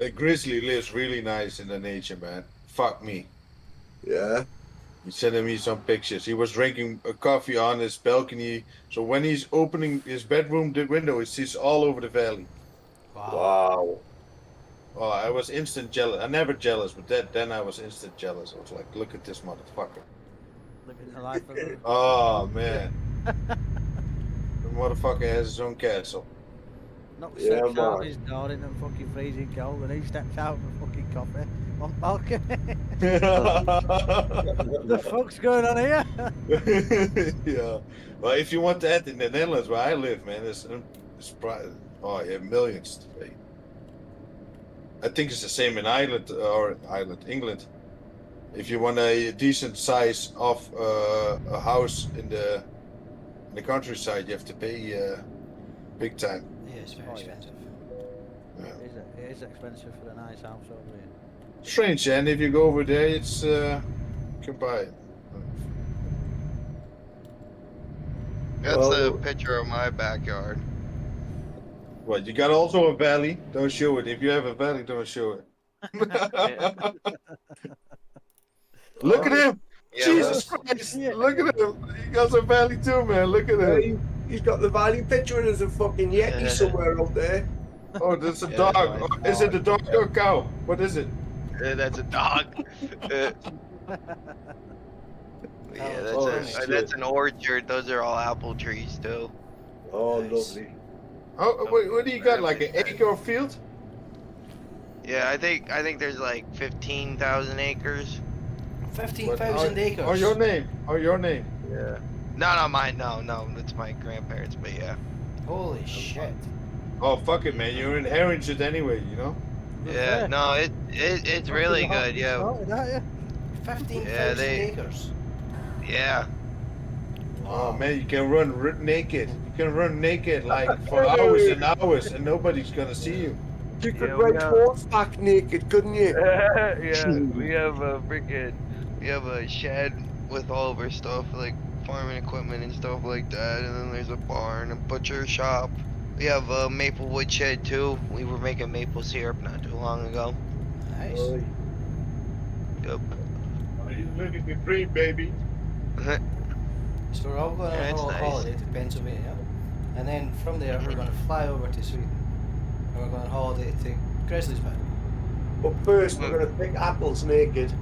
D: A grizzly lives really nice in the nature, man. Fuck me.
G: yeah.
D: He sent me some pictures. He was drinking a coffee on his balcony. So when he's opening his bedroom window, he sees all over the valley.
B: Wow.
G: Wow.
D: Oh, I was instant jealous. I'm never jealous, but then I was instant jealous. I was like, look at this motherfucker.
H: Living the life of a...
D: Oh, man. The motherfucker has his own castle.
H: Not
G: Yeah,
H: steps out
G: man.
H: his door in the fucking freezing cold, and he steps out for fucking coffee on balcony. The fuck's going on here?
D: Yeah. Well, if you want that in the Netherlands where I live, man, oh, you have millions to pay. I think it's the same in England. If you want a decent size of a house in the countryside, you have to pay big time.
B: Yeah, it's very
H: Oh, yeah.
B: expensive.
H: It is expensive for a nice house over here.
D: Strange, and if you go over there, it's you can buy it.
E: That's
G: Well-
E: a picture of my backyard.
D: What, you got also a valley? Don't show it. If you have a valley, don't show it. Look at him!
E: Yeah,
D: Jesus Christ! Look at him! He got a valley too, man. Look at him.
G: He's got the valley picture and there's a fucking Yeti somewhere out there.
D: Oh, there's a
E: Yeah,
D: dog.
E: nice.
D: Oh, is it a dog or a cow? What is it?
E: That's a dog. Yeah,
B: Oh,
E: that's an orchard. Those are all apple trees too.
G: Oh,
B: Nice.
G: lovely.
D: Oh, what do you got? Like an acre of field?
E: Yeah, I think there's like 15,000 acres.
B: 15,000 acres.
D: Oh, your name. Oh, your name.
E: Yeah. No, not mine. No, it's my grandparents. But yeah.
B: Holy shit.
D: Oh, fuck it, man. You're inheriting it anyway, you know?
E: Yeah. No, it's really good. Yeah.
H: Started, aren't you?
B: 15,000 acres.
E: Yeah.
D: Oh, man, you can run naked. You can run naked like for hours and hours and nobody's gonna see you.
G: You could
E: Yeah, we
G: ride
E: got-
G: horseback naked, couldn't you?
E: Yeah. We have a shed with all of our stuff, like farming equipment and stuff like that, and then there's a barn, a butcher shop. We have a maple wood shed too. We were making maple syrup not too long ago.
B: Nice.
G: Aye.
E: Yep.
D: You're living the dream, baby.
B: So we're all going
E: Yeah,
B: on
E: it's
B: a
E: nice.
B: holiday to Pennsylvania, and then from there we're going to fly over to Sweden, and we're going on holiday to Grizzlies Bay.
G: But first, we're going to pick apples naked.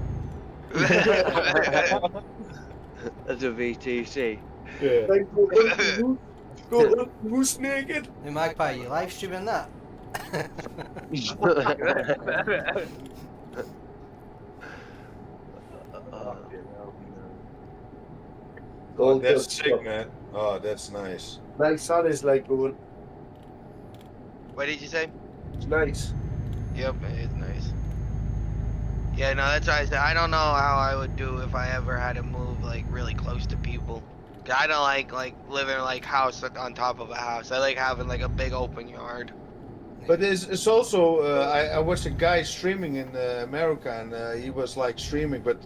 C: As a VTC.
D: Yeah.
G: Then go hunt the moose naked.
B: Hey Magpie, you live streaming that?
D: Oh, that's sick, man. Oh, that's nice.
G: My son is like going,
E: What did you say?
G: it's nice.
E: Yep, it is nice. Yeah, no, that's what I said. I don't know how I would do if I ever had to move like really close to people. 'Cause I don't like living like house on top of a house. I like having like a big open yard.
D: But it's also I watched a guy streaming in America and he was like streaming, but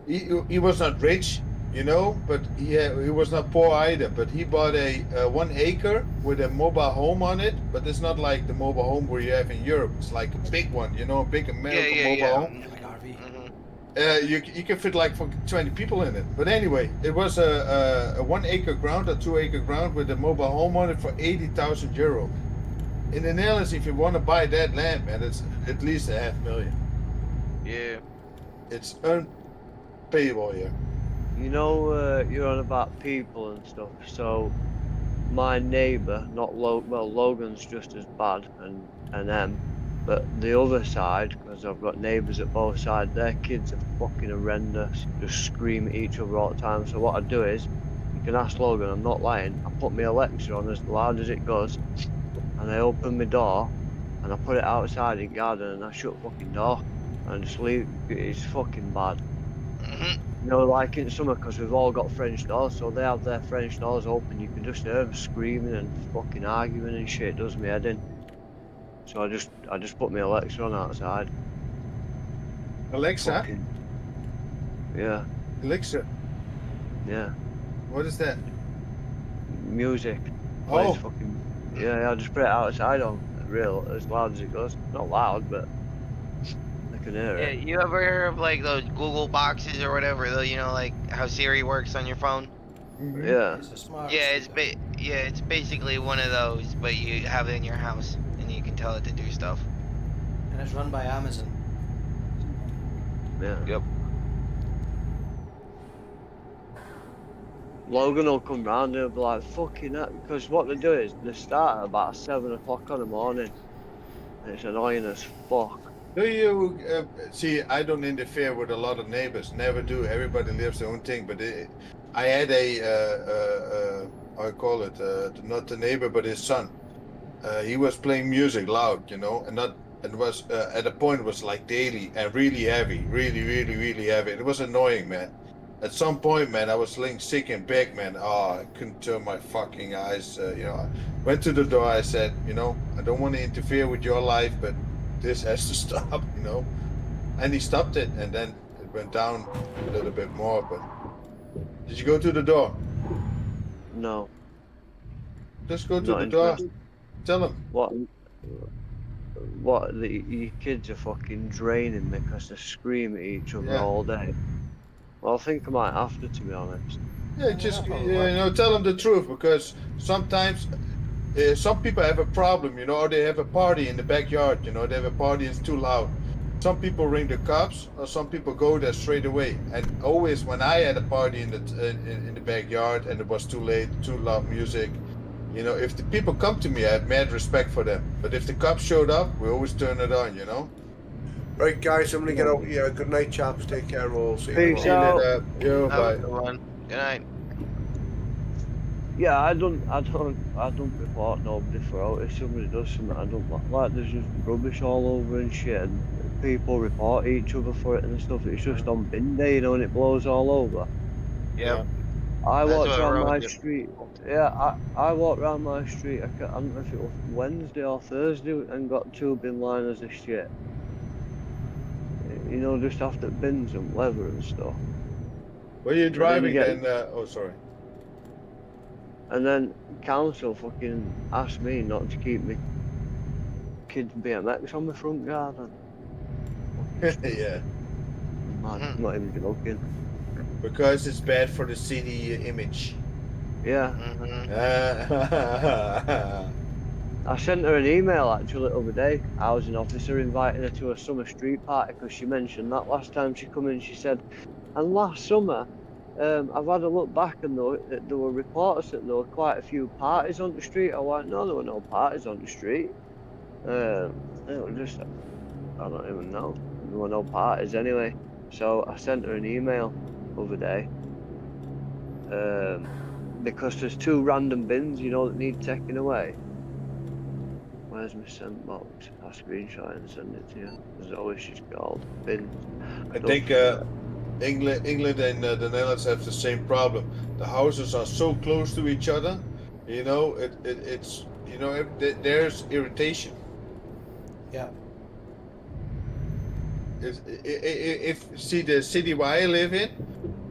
D: he was not rich, you know, but he was not poor either. But he bought a 1 acre with a mobile home on it, but it's not like the mobile home where you have in Europe. It's like a big one, you know, a big American mobile home.
B: Yeah, like RV.
E: Mhm.
D: You can fit like 20 people in it. But anyway, it was a 1 acre ground, a 2 acre ground with a mobile home on it for €80,000. in the Netherlands, if you want to buy that land, man, it's at least $500,000.
E: Yeah.
D: It's unpayable here.
C: You know, you're on about people and stuff. So, my neighbour, not Logan's just as bad, and them, but the other side, because I've got neighbours at both sides, their kids are fucking horrendous. Just scream at each other all the time. So what I do is, you can ask Logan, I'm not lying. I put my Alexa on as loud as it goes, and I open my door, and I put it outside in the garden, and I shut the fucking door, and just leave. It's fucking bad. You know, like in summer, because we've all got French doors, so they have their French doors open. You can just hear them screaming and fucking arguing and shit. It does me head in. So I just put my Alexa on outside.
D: Alexa?
C: Fucking, yeah,
D: Alexa?
C: yeah.
D: What is that?
C: Music.
D: Oh.
C: Plays fucking. Yeah, I just put it outside on real as loud as it goes. Not loud, but I can hear
E: Yeah,
C: it.
E: you ever hear of like those Google boxes or whatever? Though, you know, like how Siri works on your phone.
D: Mhm.
C: Yeah.
B: It's a smart.
E: Yeah, it's
B: speaker.
E: it's basically one of those, but you have it in your house and you can tell it to do stuff.
B: And it's run by Amazon.
C: Yeah.
E: Yep.
C: Logan will come round and he'll be like, fucking that, because what they do is they start at about 7 o'clock in the morning. And it's annoying as fuck.
D: Do you see? I don't interfere with a lot of neighbors. Never do. Everybody lives their own thing. But I had I call it not the neighbor, but his son. He was playing music loud, you know, and not. It was at a point it was like daily and really heavy, really heavy. It was annoying, man. At some point, man, I was laying sick in bed, man. Oh, I couldn't turn my fucking eyes. You know, I went to the door. I said, you know, I don't want to interfere with your life, but this has to stop, you know. And he stopped it, and then it went down a little bit more. But did you go to the door?
C: No.
D: Just go to
C: Not
D: the door.
C: interested.
D: Tell him.
C: What, your kids are fucking draining me because they scream at each other
D: Yeah.
C: all day. Well, I think I might have to be honest.
D: Yeah, just you know, tell them the truth, because sometimes some people have a problem, you know, or they have a party in the backyard, you know, they have a party and it's too loud. Some people ring the cops, or some people go there straight away. And always when I had a party in the backyard and it was too late, too loud music, you know, if the people come to me, I have mad respect for them. But if the cops showed up, we always turn it on, you know.
G: Right, guys, I'm gonna get out here. Good night, chaps. Take care, all. See you
C: Peace
G: tomorrow.
C: out.
D: Yo,
E: Have a
D: bye.
E: good one. Good night.
C: Yeah, I don't report nobody for out. If somebody does something I don't like, there's just rubbish all over and shit, and people report each other for it and stuff. It's just on bin day, you know, and it blows all over.
E: Yep.
C: I
E: That's
C: walked
E: what
C: around
E: road
C: my
E: is.
C: street. Yeah, I walked around my street. I don't know if it was Wednesday or Thursday, and got 2 bin liners of shit. You know, just after bins and leather and stuff.
D: Were you driving
C: get-
D: then? Oh, sorry.
C: And then council fucking asked me not to keep me kids' BMX on my front garden.
D: Yeah,
C: Man, not even joking.
D: because it's bad for the city image.
C: Yeah,
E: Mm-hmm.
C: I sent her an email actually the other day. Housing officer inviting her to a summer street party because she mentioned that last time she come in. She said, and last summer, I've had a look back and there were reports that there were quite a few parties on the street. I went, no, there were no parties on the street. It was just, I don't even know. There were no parties anyway. So I sent her an email the other day. Because there's 2 random bins, you know, that need taking away. Where's my sent box? I'll screenshot it and send it to you. As always, she's called bins.
D: I think England and the Netherlands have the same problem. The houses are so close to each other, you know. It's you know, there's irritation.
B: Yeah.
D: If see the city where I live in,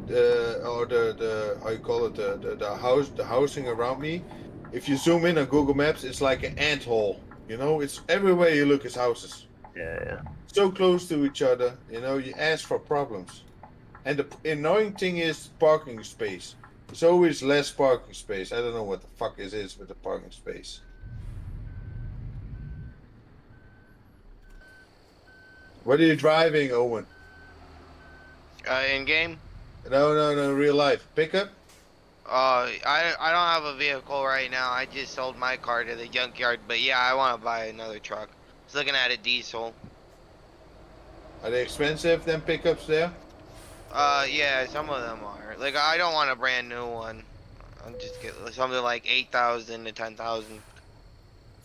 D: or the how you call it, the housing around me. If you zoom in on Google Maps, it's like an anthole. You know, it's everywhere you look is houses.
C: Yeah.
D: So close to each other, you know, you ask for problems. And the annoying thing is parking space. There's always less parking space. I don't know what the fuck it is with the parking space. What are you driving, Owen?
E: In game.
D: No, real life. Pickup?
E: I don't have a vehicle right now. I just sold my car to the junkyard, but yeah, I want to buy another truck. I was looking at a diesel.
D: Are they expensive, them pickups there?
E: Yeah, some of them are. Like, I don't want a brand new one. I'm just get something like 8,000 to 10,000.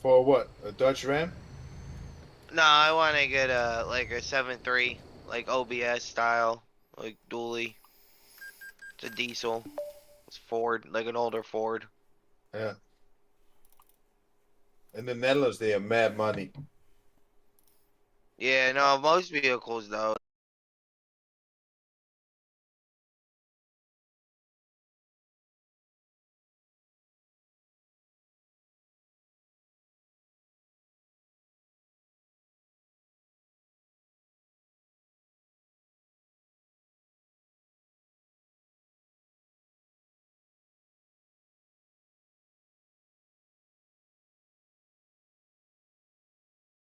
D: For what? A Dodge Ram?
E: No, I want to get a like a 7.3, like OBS style, like dually. It's a diesel. It's Ford, like an older Ford.
D: Yeah. In the Netherlands, they have mad money.
E: Yeah, no, most vehicles though.